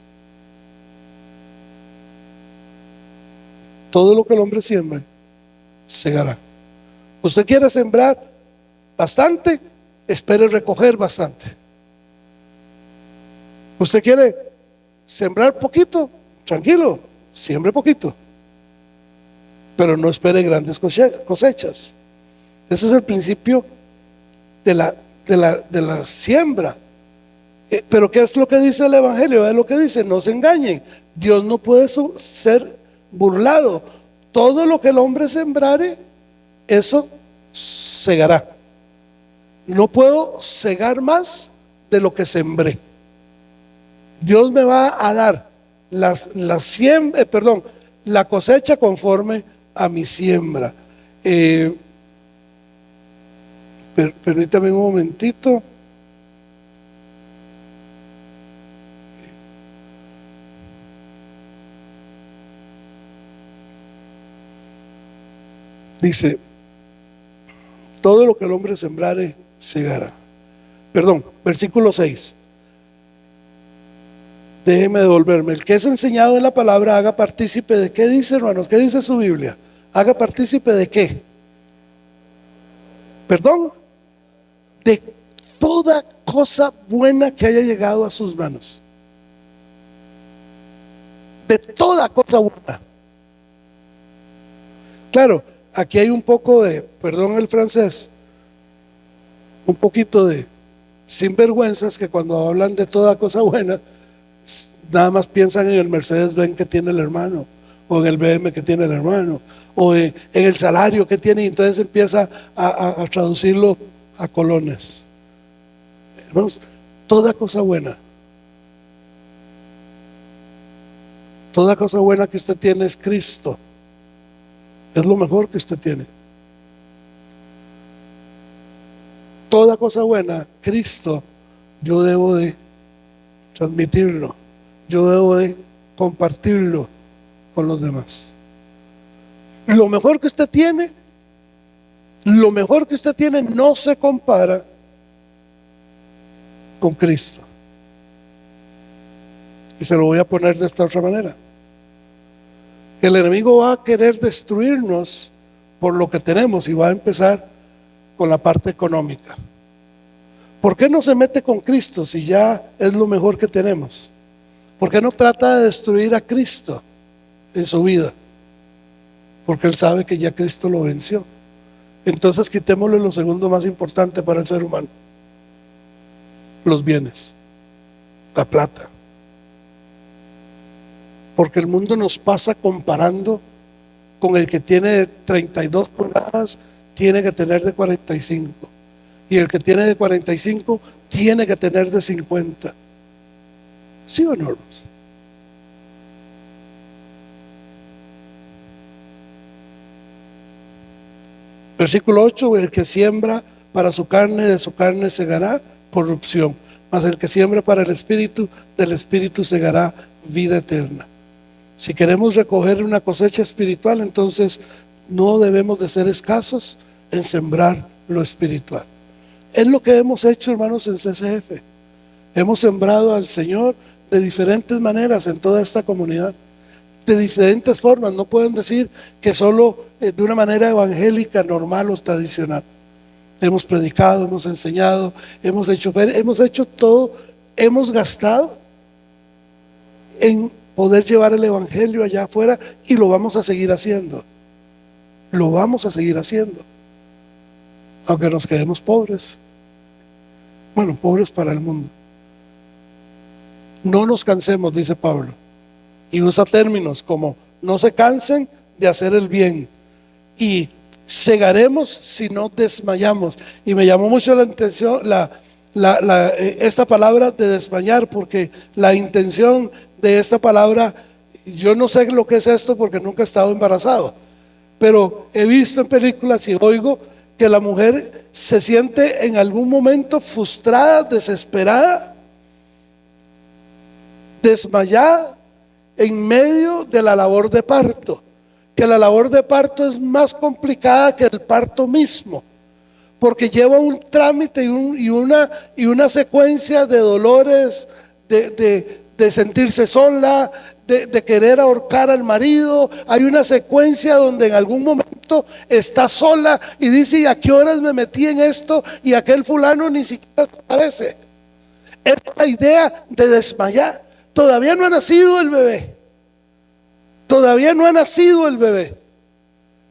Todo lo que el hombre siembre, segará. Usted quiere sembrar bastante, espere recoger bastante. Usted quiere sembrar poquito, tranquilo, siembre poquito, pero no espere grandes cosechas. Ese es el principio de la siembra. Pero ¿qué es lo que dice el Evangelio? Es lo que dice: no se engañen, Dios no puede ser burlado. Todo lo que el hombre sembrare, eso segará. No puedo segar más de lo que sembré. Dios me va a dar la cosecha conforme a mi siembra. Permítame un momentito. Dice: todo lo que el hombre sembrare, segará. Versículo 6. Déjeme devolverme. El que es enseñado en la palabra, haga partícipe de qué dice, hermanos. ¿Qué dice su Biblia? Haga partícipe de qué. ¿Perdón? De toda cosa buena que haya llegado a sus manos. De toda cosa buena. Claro, aquí hay un poco de, perdón el francés, un poquito de sinvergüenzas que cuando hablan de toda cosa buena, nada más piensan en el Mercedes-Benz que tiene el hermano, o en el BM que tiene el hermano, o en el salario que tiene, y entonces empieza a traducirlo a colones. Hermanos, toda cosa buena que usted tiene es Cristo. Es lo mejor que usted tiene. Toda cosa buena, Cristo, yo debo de transmitirlo, yo debo de compartirlo con los demás. Lo mejor que usted tiene no se compara con Cristo. Y se lo voy a poner de esta otra manera. El enemigo va a querer destruirnos por lo que tenemos y va a empezar con la parte económica. ¿Por qué no se mete con Cristo si ya es lo mejor que tenemos? ¿Por qué no trata de destruir a Cristo en su vida? Porque él sabe que ya Cristo lo venció. Entonces quitémosle lo segundo más importante para el ser humano: los bienes, la plata. Porque el mundo nos pasa comparando con el que tiene de 32 pulgadas, tiene que tener de 45. Y el que tiene de 45 tiene que tener de 50. ¿Sí o no, hermanos? Versículo 8: el que siembra para su carne, de su carne segará corrupción, mas el que siembra para el Espíritu, del Espíritu segará vida eterna. Si queremos recoger una cosecha espiritual, entonces no debemos de ser escasos en sembrar lo espiritual. Es lo que hemos hecho, hermanos, en CCF. Hemos sembrado al Señor de diferentes maneras en toda esta comunidad, de diferentes formas. No pueden decir que solo de una manera evangélica, normal o tradicional. Hemos predicado, hemos enseñado, hemos hecho todo, hemos gastado en poder llevar el evangelio allá afuera, y lo vamos a seguir haciendo. Lo vamos a seguir haciendo, aunque nos quedemos pobres. Bueno, pobres para el mundo. No nos cansemos, dice Pablo, y usa términos como: no se cansen de hacer el bien, y segaremos si no desmayamos. Y me llamó mucho la atención esta palabra de desmayar, porque la intención de esta palabra, yo no sé lo que es esto porque nunca he estado embarazado, pero he visto en películas y oigo que la mujer se siente en algún momento frustrada, desesperada, desmayada en medio de la labor de parto, que la labor de parto es más complicada que el parto mismo, porque lleva un trámite y una secuencia de dolores, de sentirse sola, de querer ahorcar al marido. Hay una secuencia donde en algún momento está sola y dice: ¿y a qué horas me metí en esto? Y aquel fulano ni siquiera aparece. Es la idea de desmayar. Todavía no ha nacido el bebé.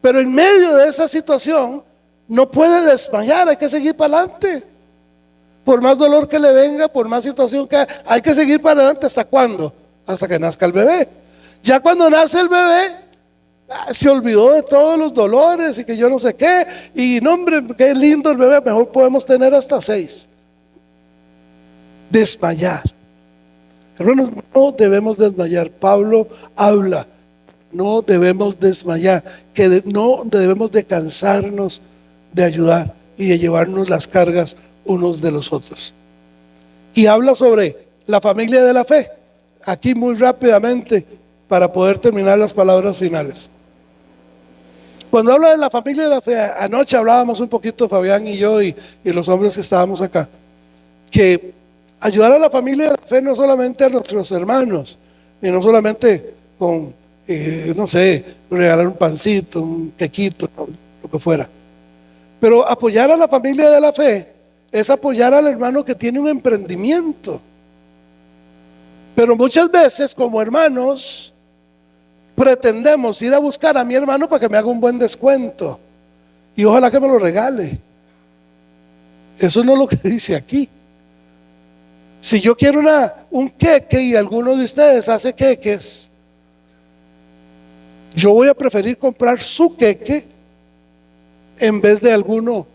Pero en medio de esa situación no puede desmayar, hay que seguir para adelante. Por más dolor que le venga, por más situación que hay que seguir para adelante. ¿Hasta cuándo? Hasta que nazca el bebé. Ya cuando nace el bebé, se olvidó de todos los dolores y que yo no sé qué. Y no, hombre, qué lindo el bebé, mejor podemos tener hasta 6. Desmayar. Hermanos, no debemos desmayar. Pablo habla: no debemos desmayar, que no debemos de cansarnos de ayudar y de llevarnos las cargas unos de los otros. Y habla sobre la familia de la fe, aquí muy rápidamente para poder terminar las palabras finales. Cuando habla de la familia de la fe, anoche hablábamos un poquito Fabián y yo y los hombres que estábamos acá, que Ayudar a la familia de la fe no solamente a nuestros hermanos, y no solamente con, no sé, regalar un pancito, un quequito, lo que fuera. Pero apoyar a la familia de la fe es apoyar al hermano que tiene un emprendimiento. Pero muchas veces como hermanos pretendemos ir a buscar a mi hermano para que me haga un buen descuento y ojalá que me lo regale. Eso no es lo que dice aquí. Si yo quiero un queque y alguno de ustedes hace queques, yo voy a preferir comprar su queque en vez de alguno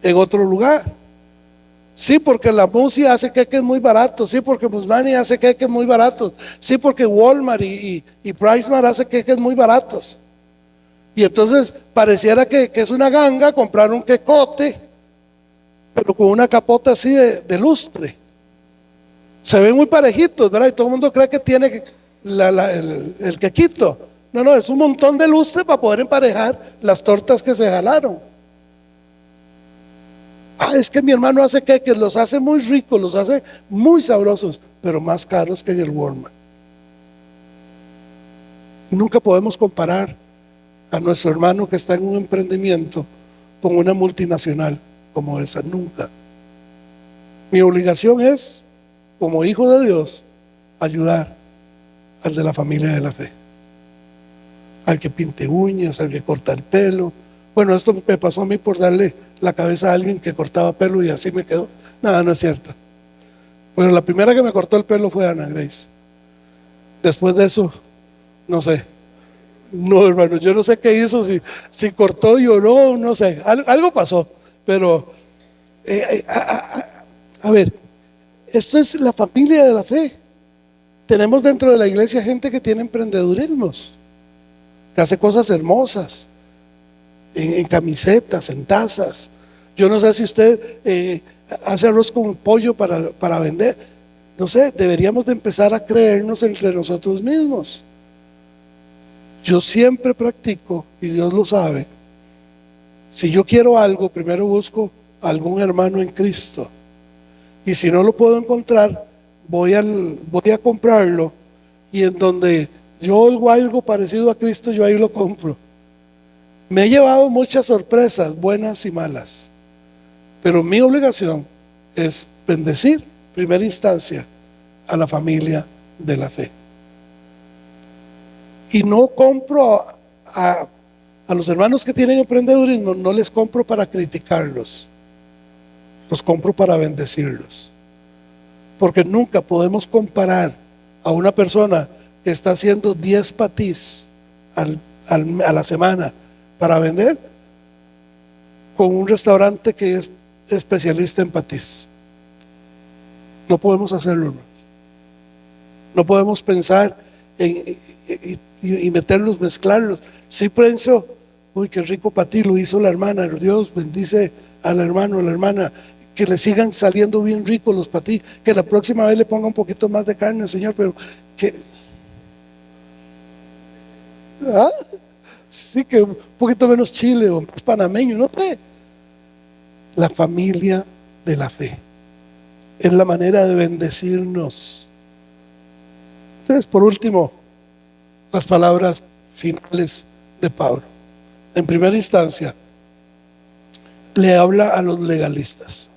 en otro lugar. Sí, porque la Musi hace queques muy baratos. Sí, porque Musmani hace queques muy baratos. Sí, porque Walmart y PriceMart hace queques muy baratos. Y entonces pareciera que es una ganga comprar un quecote, pero con una capota así de lustre. Se ven muy parejitos, ¿verdad? Y todo el mundo cree que tiene el quequito. No, es un montón de lustre para poder emparejar las tortas que se jalaron. Es que mi hermano hace queques, los hace muy ricos, los hace muy sabrosos, pero más caros que en el Walmart. Nunca podemos comparar a nuestro hermano que está en un emprendimiento con una multinacional como esa, nunca. Mi obligación es, como hijo de Dios, ayudar al de la familia de la fe, al que pinte uñas, al que corta el pelo. Bueno, esto me pasó a mí por darle la cabeza a alguien que cortaba pelo y así me quedó. Nada, no es cierto. Bueno, la primera que me cortó el pelo fue Ana Grace. Después de eso, no sé. No, hermano, yo no sé qué hizo, si cortó, lloró, no sé. Algo pasó. Pero, a ver, esto es la familia de la fe. Tenemos dentro de la iglesia gente que tiene emprendedurismos, que hace cosas hermosas, en camisetas, en tazas. Yo no sé si usted hace arroz con pollo para vender. No sé, deberíamos de empezar a creernos entre nosotros mismos. Yo siempre practico, y Dios lo sabe, si yo quiero algo, primero busco a algún hermano en Cristo, y si no lo puedo encontrar, voy a comprarlo, y en donde yo oigo algo parecido a Cristo, yo ahí lo compro. Me he llevado muchas sorpresas, buenas y malas, pero mi obligación es bendecir, en primera instancia, a la familia de la fe. Y no compro a los hermanos que tienen emprendedurismo, no les compro para criticarlos, los compro para bendecirlos. Porque nunca podemos comparar a una persona que está haciendo 10 patís a la semana para vender con un restaurante que es especialista en patís. No podemos hacerlo. No podemos pensar y meterlos, mezclarlos. Sí, pienso, uy, qué rico patí lo hizo la hermana. Dios bendice al hermano, a la hermana, que le sigan saliendo bien ricos los patí, que la próxima vez le ponga un poquito más de carne, Señor, pero que sí, que un poquito menos chile o más panameño, no sé. La familia de la fe es la manera de bendecirnos. Entonces, por último, las palabras finales de Pablo. En primera instancia, le habla a los legalistas.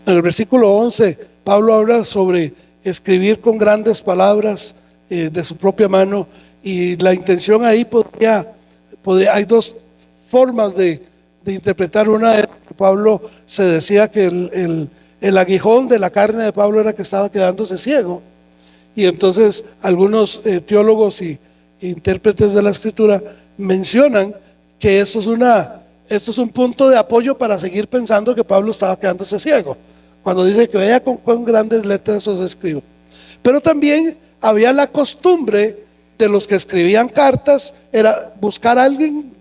En el versículo 11, Pablo habla sobre escribir con grandes palabras de su propia mano, y la intención ahí hay dos formas de interpretar. Una es que Pablo se decía que el aguijón de la carne de Pablo era que estaba quedándose ciego, y entonces algunos teólogos y intérpretes de la escritura mencionan que esto es un punto de apoyo para seguir pensando que Pablo estaba quedándose ciego, cuando dice que vea con grandes letras os escribo. Pero también había la costumbre de los que escribían cartas, era buscar a alguien,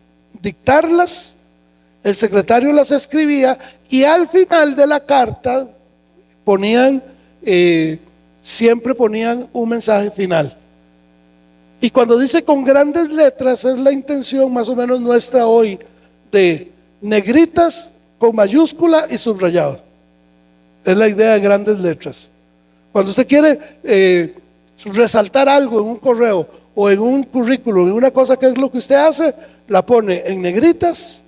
dictarlas, el secretario las escribía, y al final de la carta siempre ponían un mensaje final. Y cuando dice con grandes letras, es la intención más o menos nuestra hoy, de negritas con mayúscula y subrayado. Es la idea de grandes letras. Cuando usted quiere resaltar algo en un correo o en un currículum, en una cosa que es lo que usted hace, la pone en negritas,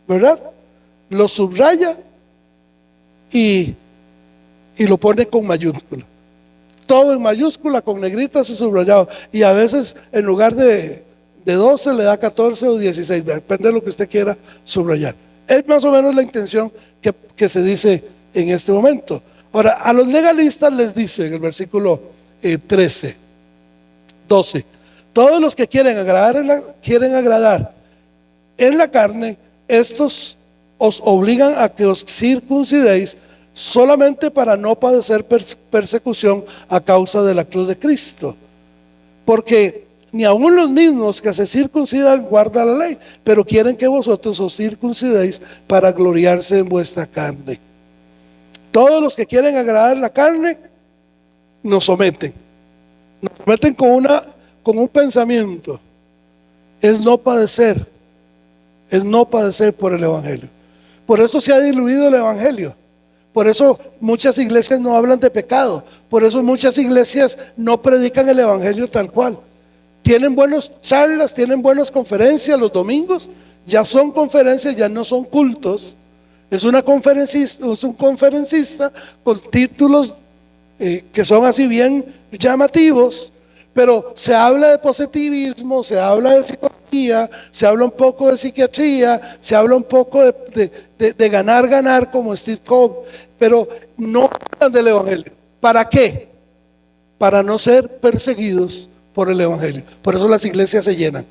¿verdad? Lo subraya y lo pone con mayúscula. Todo en mayúscula, con negritas y subrayado. Y a veces en lugar de 12 le da 14 o 16, depende de lo que usted quiera subrayar. Es más o menos la intención que se dice en este momento. Ahora, a los legalistas les dice en el versículo 12, todos los que quieren agradar en la carne, estos os obligan a que os circuncidéis solamente para no padecer persecución a causa de la cruz de Cristo. Porque ni aun los mismos que se circuncidan guardan la ley, pero quieren que vosotros os circuncidéis para gloriarse en vuestra carne. Todos los que quieren agradar la carne nos someten con un pensamiento: es no padecer por el evangelio. Por eso se ha diluido el evangelio. Por eso muchas iglesias no hablan de pecado. Por eso muchas iglesias no predican el evangelio tal cual. Tienen buenas charlas, tienen buenas conferencias los domingos. Ya son conferencias, ya no son cultos. Es un conferencista con títulos que son así bien llamativos, pero se habla de positivismo, se habla de psicología, se habla un poco de psiquiatría, se habla un poco de ganar como Steve Jobs, pero no hablan del evangelio. ¿Para qué? Para no ser perseguidos por el evangelio. Por eso las iglesias se llenan.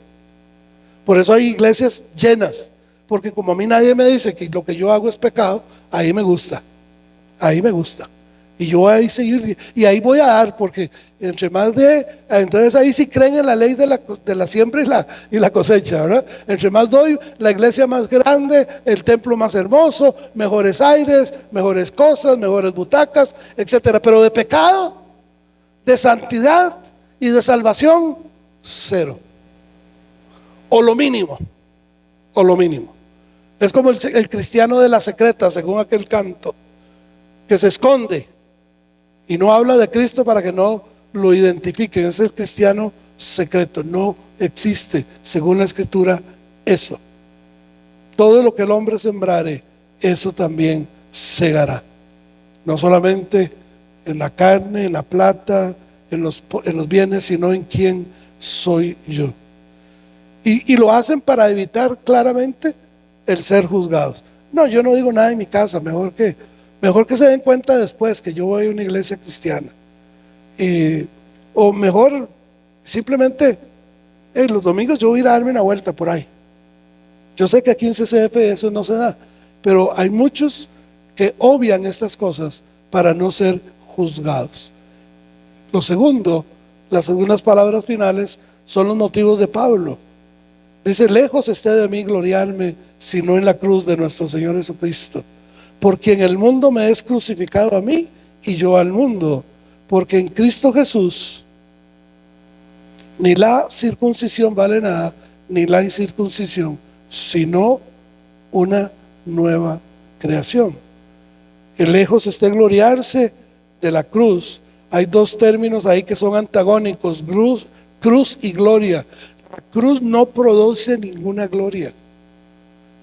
Por eso hay iglesias llenas. Porque como a mí nadie me dice que lo que yo hago es pecado, ahí me gusta. Y yo voy a seguir, y ahí voy a dar, porque entonces ahí sí creen en la ley de la siembra y la cosecha, ¿verdad? Entre más doy, la iglesia más grande, el templo más hermoso, mejores aires, mejores cosas, mejores butacas, etcétera. Pero de pecado, de santidad y de salvación, cero. O lo mínimo. Es como el cristiano de la secreta, según aquel canto, que se esconde y no habla de Cristo para que no lo identifiquen. Es el cristiano secreto. No existe, según la Escritura, eso. Todo lo que el hombre sembrare, eso también segará. No solamente en la carne, en la plata, en los bienes, sino en quién soy yo. Y lo hacen para evitar claramente el ser juzgados. No, yo no digo nada en mi casa, mejor que se den cuenta después que yo voy a una iglesia cristiana. O mejor, simplemente, los domingos yo voy a ir a darme una vuelta por ahí. Yo sé que aquí en CCF eso no se da, pero hay muchos que obvian estas cosas para no ser juzgados. Lo segundo, las segundas palabras finales son los motivos de Pablo. Dice: lejos esté de mí gloriarme, sino en la cruz de nuestro Señor Jesucristo. Porque en el mundo me es crucificado a mí y yo al mundo. Porque en Cristo Jesús ni la circuncisión vale nada, ni la incircuncisión, sino una nueva creación. Que lejos esté gloriarse de la cruz. Hay dos términos ahí que son antagónicos: cruz y gloria. La cruz no produce ninguna gloria.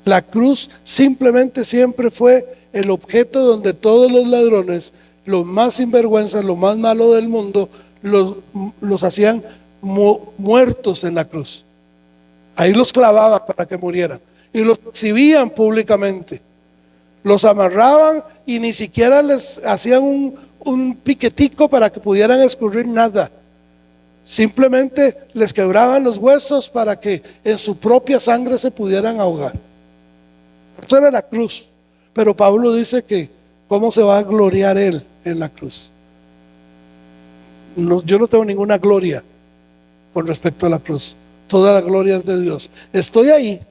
La cruz simplemente siempre fue el objeto donde todos los ladrones, los más sinvergüenzas, los más malos del mundo, los hacían muertos en la cruz. Ahí los clavaban para que murieran y los exhibían públicamente. Los amarraban y ni siquiera les hacían un piquetico para que pudieran escurrir nada. Simplemente les quebraban los huesos para que en su propia sangre se pudieran ahogar. Eso era la cruz. Pero Pablo dice que ¿cómo se va a gloriar él en la cruz? Yo no tengo ninguna gloria con respecto a la cruz. Toda la gloria es de Dios. Estoy ahí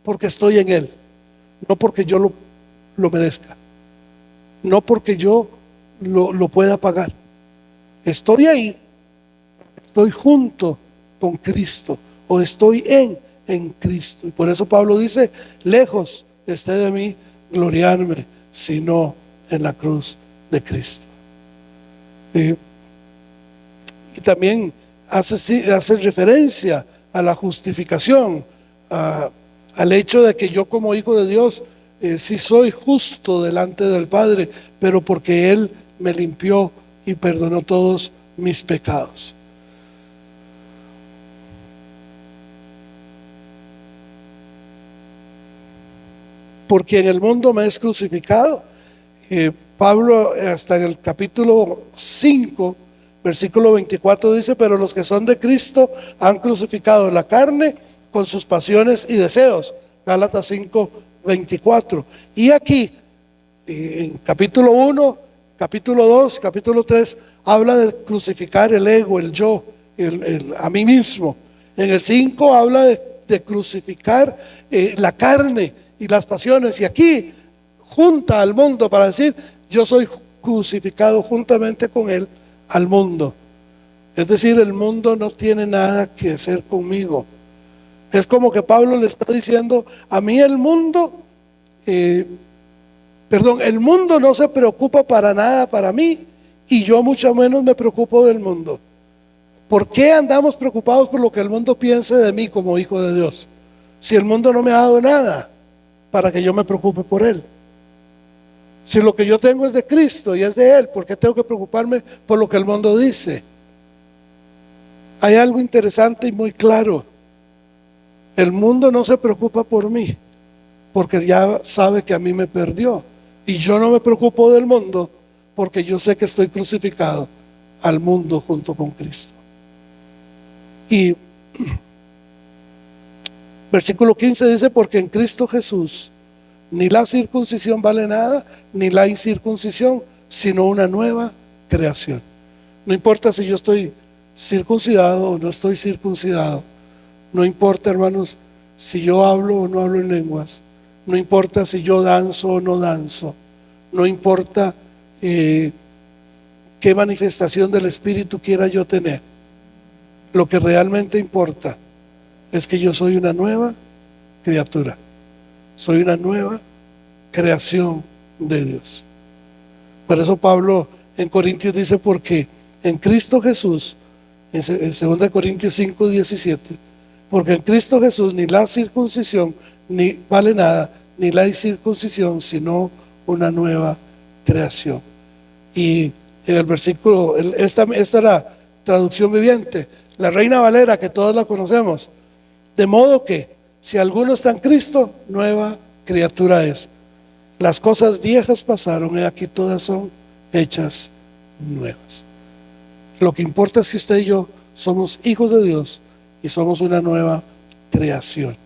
porque estoy en él, no porque yo lo merezca, no porque yo lo pueda pagar. Estoy ahí, estoy junto con Cristo, o estoy en Cristo. Y por eso Pablo dice: lejos esté de mí gloriarme sino en la cruz de Cristo. Y también hace referencia a la justificación, al hecho de que yo como hijo de Dios sí soy justo delante del Padre, pero porque Él me limpió y perdonó todos mis pecados. Porque en el mundo me es crucificado. Pablo hasta en el capítulo 5 versículo 24 dice: pero los que son de Cristo han crucificado la carne con sus pasiones y deseos. Gálatas 5, 24. Y aquí en capítulo 1, capítulo 2, capítulo 3 habla de crucificar el ego, el yo, a mí mismo. En el 5 habla de crucificar la carne y las pasiones, y aquí junta al mundo para decir: yo soy crucificado juntamente con él al mundo. Es decir, el mundo no tiene nada que hacer conmigo. Es como que Pablo le está diciendo: a mí el mundo no se preocupa para nada para mí, y yo mucho menos me preocupo del mundo. ¿Por qué andamos preocupados por lo que el mundo piense de mí como hijo de Dios? Si el mundo no me ha dado nada para que yo me preocupe por él. Si lo que yo tengo es de Cristo y es de Él, ¿por qué tengo que preocuparme por lo que el mundo dice? Hay algo interesante y muy claro. El mundo no se preocupa por mí, porque ya sabe que a mí me perdió. Y yo no me preocupo del mundo, porque yo sé que estoy crucificado al mundo junto con Cristo. Y versículo 15 dice: porque en Cristo Jesús ni la circuncisión vale nada, ni la incircuncisión, sino una nueva creación. No importa si yo estoy circuncidado o no estoy circuncidado. No importa, hermanos, si yo hablo o no hablo en lenguas. No importa si yo danzo o no danzo. No importa qué manifestación del Espíritu quiera yo tener. Lo que realmente importa es que yo soy una nueva criatura. Soy una nueva creación de Dios. Por eso Pablo en Corintios dice: porque en Cristo Jesús, en 2 Corintios 5, 17, porque en Cristo Jesús ni la circuncisión ni vale nada, ni la incircuncisión, sino una nueva creación. Y en el versículo, esta es la traducción viviente, la Reina Valera, que todos la conocemos. De modo que si alguno está en Cristo, nueva criatura es. Las cosas viejas pasaron y aquí todas son hechas nuevas. Lo que importa es que usted y yo somos hijos de Dios y somos una nueva creación.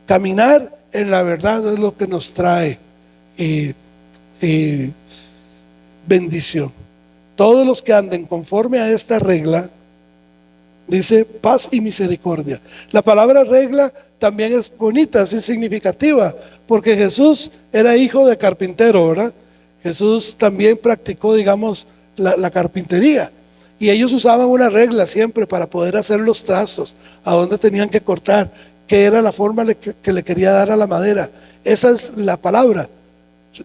Caminar en la verdad es lo que nos trae bendición. Todos los que anden conforme a esta regla, dice, paz y misericordia. La palabra regla también es bonita, es significativa, porque Jesús era hijo de carpintero, ¿verdad? Jesús también practicó, digamos, la carpintería. Y ellos usaban una regla siempre para poder hacer los trazos, a dónde tenían que cortar, qué era la forma que le quería dar a la madera. Esa es la palabra.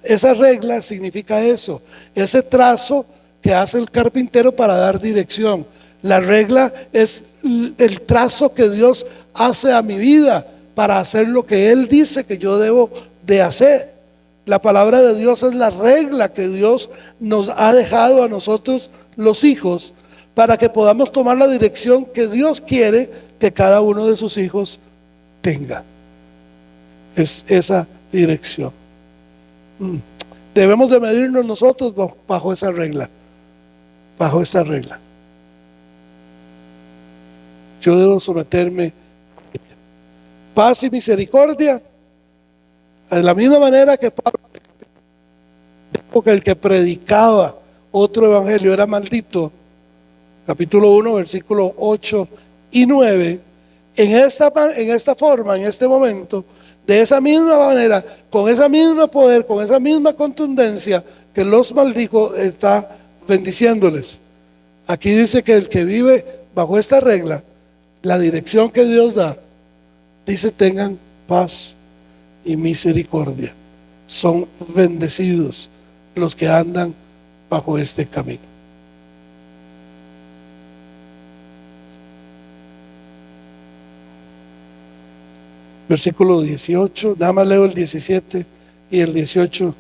Esa regla significa eso, ese trazo que hace el carpintero para dar dirección. La regla es el trazo que Dios hace a mi vida para hacer lo que Él dice que yo debo de hacer. La palabra de Dios es la regla que Dios nos ha dejado a nosotros los hijos para que podamos tomar la dirección que Dios quiere que cada uno de sus hijos tenga. Es esa dirección. Debemos de medirnos nosotros bajo esa regla. Bajo esa regla. Yo debo someterme. Paz y misericordia. De la misma manera que Pablo, que el que predicaba otro evangelio era maldito. Capítulo 1, versículos 8 y 9. En esta forma, en este momento, de esa misma manera, con esa misma poder, con esa misma contundencia que los maldijo, está bendiciéndoles. Aquí dice que el que vive bajo esta regla, la dirección que Dios da, dice: tengan paz y misericordia. Son bendecidos los que andan bajo este camino. Versículo 18, nada más leo el 17 y el 18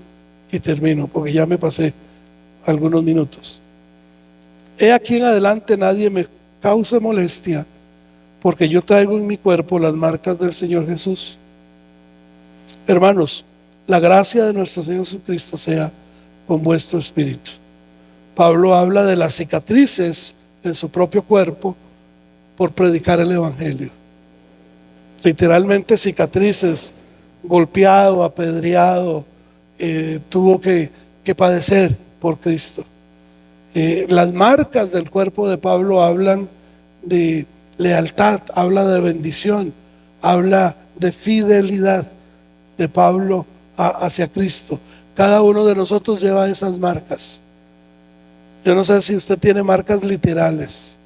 y termino, porque ya me pasé algunos minutos. He aquí en adelante nadie me cause molestia, porque yo traigo en mi cuerpo las marcas del Señor Jesús. Hermanos, la gracia de nuestro Señor Jesucristo sea con vuestro espíritu. Pablo habla de las cicatrices en su propio cuerpo por predicar el Evangelio. Literalmente cicatrices, golpeado, apedreado, tuvo que padecer por Cristo. Las marcas del cuerpo de Pablo hablan de lealtad, habla de bendición, habla de fidelidad de Pablo hacia Cristo. Cada uno de nosotros lleva esas marcas. Yo no sé si usted tiene marcas literales,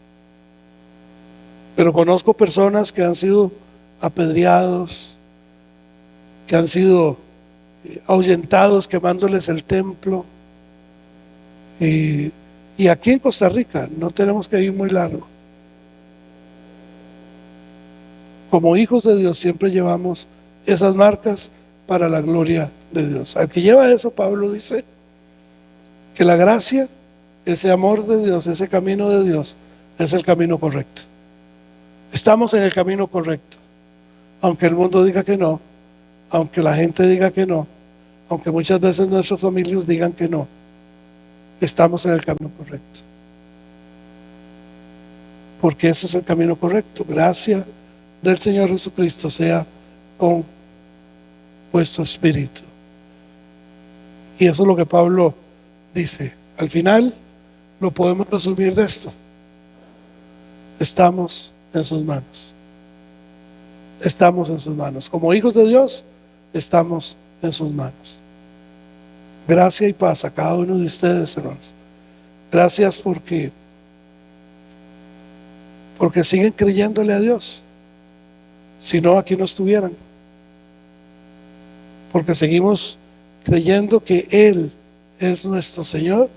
pero conozco personas que han sido apedreados, que han sido ahuyentados quemándoles el templo. Y aquí en Costa Rica no tenemos que ir muy largo. Como hijos de Dios siempre llevamos esas marcas para la gloria de Dios. Al que lleva eso, Pablo dice que la gracia, ese amor de Dios, ese camino de Dios, es el camino correcto. Estamos en el camino correcto. Aunque el mundo diga que no, aunque la gente diga que no, aunque muchas veces nuestros familiares digan que no, estamos en el camino correcto. Porque ese es el camino correcto. Gracia del Señor Jesucristo sea con vuestro espíritu. Y eso es lo que Pablo dice. Al final lo podemos resumir de esto: estamos en sus manos. Estamos en sus manos. Como hijos de Dios, estamos en sus manos. Gracia y paz a cada uno de ustedes, hermanos. Gracias porque siguen creyéndole a Dios. Si no, aquí no estuvieran. Porque seguimos creyendo que Él es nuestro Señor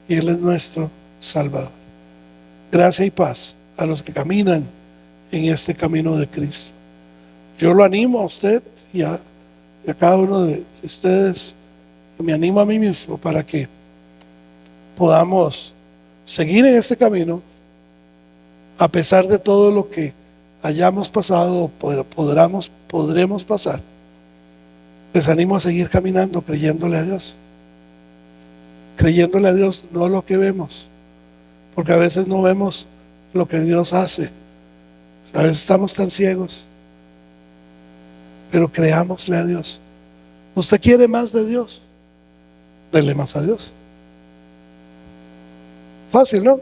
y Él es nuestro Salvador. Gracia y paz a los que caminan en este camino de Cristo. Yo lo animo a usted y a cada uno de ustedes, y me animo a mí mismo para que podamos seguir en este camino a pesar de todo lo que hayamos pasado o podremos pasar. Les animo a seguir caminando creyéndole a Dios. Creyéndole a Dios, no lo que vemos, porque a veces no vemos lo que Dios hace. A veces estamos tan ciegos. Pero creámosle a Dios. ¿Usted quiere más de Dios? Dele más a Dios. Fácil, ¿no?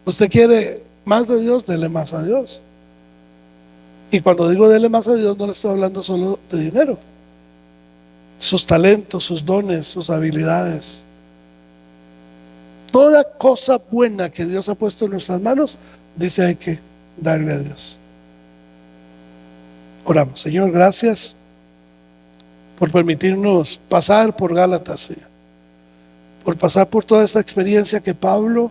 ¿Usted quiere más de Dios? Dele más a Dios. Y cuando digo dele más a Dios, no le estoy hablando solo de dinero. Sus talentos, sus dones, sus habilidades. Toda cosa buena que Dios ha puesto en nuestras manos, dice hay que darle a Dios. Oramos. Señor, gracias por permitirnos pasar por Gálatas, Señor. Por pasar por toda esta experiencia que Pablo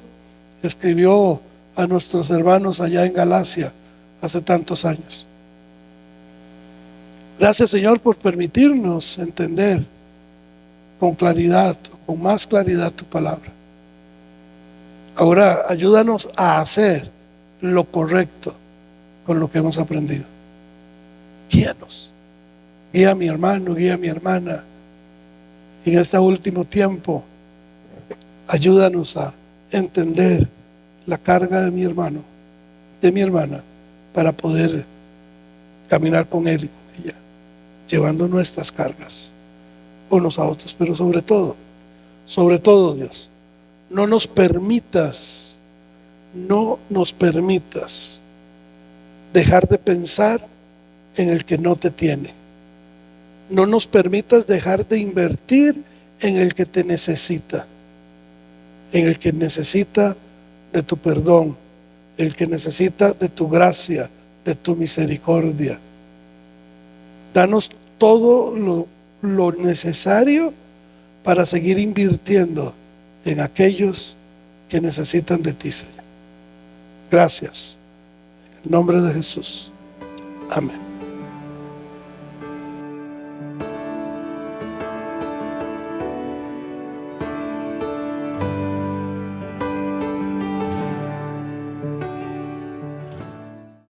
escribió a nuestros hermanos allá en Galacia hace tantos años. Gracias, Señor, por permitirnos entender con claridad, con más claridad tu palabra. Ahora ayúdanos a hacer lo correcto con lo que hemos aprendido. Guíanos, guía a mi hermano, guía a mi hermana. En este último tiempo, ayúdanos a entender la carga de mi hermano, de mi hermana, para poder caminar con él y con ella, llevando nuestras cargas unos a otros. Pero sobre todo, Dios, no nos permitas dejar de pensar en el que no te tiene. No nos permitas dejar de invertir en el que te necesita, en el que necesita de tu perdón, el que necesita de tu gracia, de tu misericordia. Danos todo lo necesario para seguir invirtiendo en aquellos que necesitan de ti, Señor. Gracias. En el nombre de Jesús. Amén.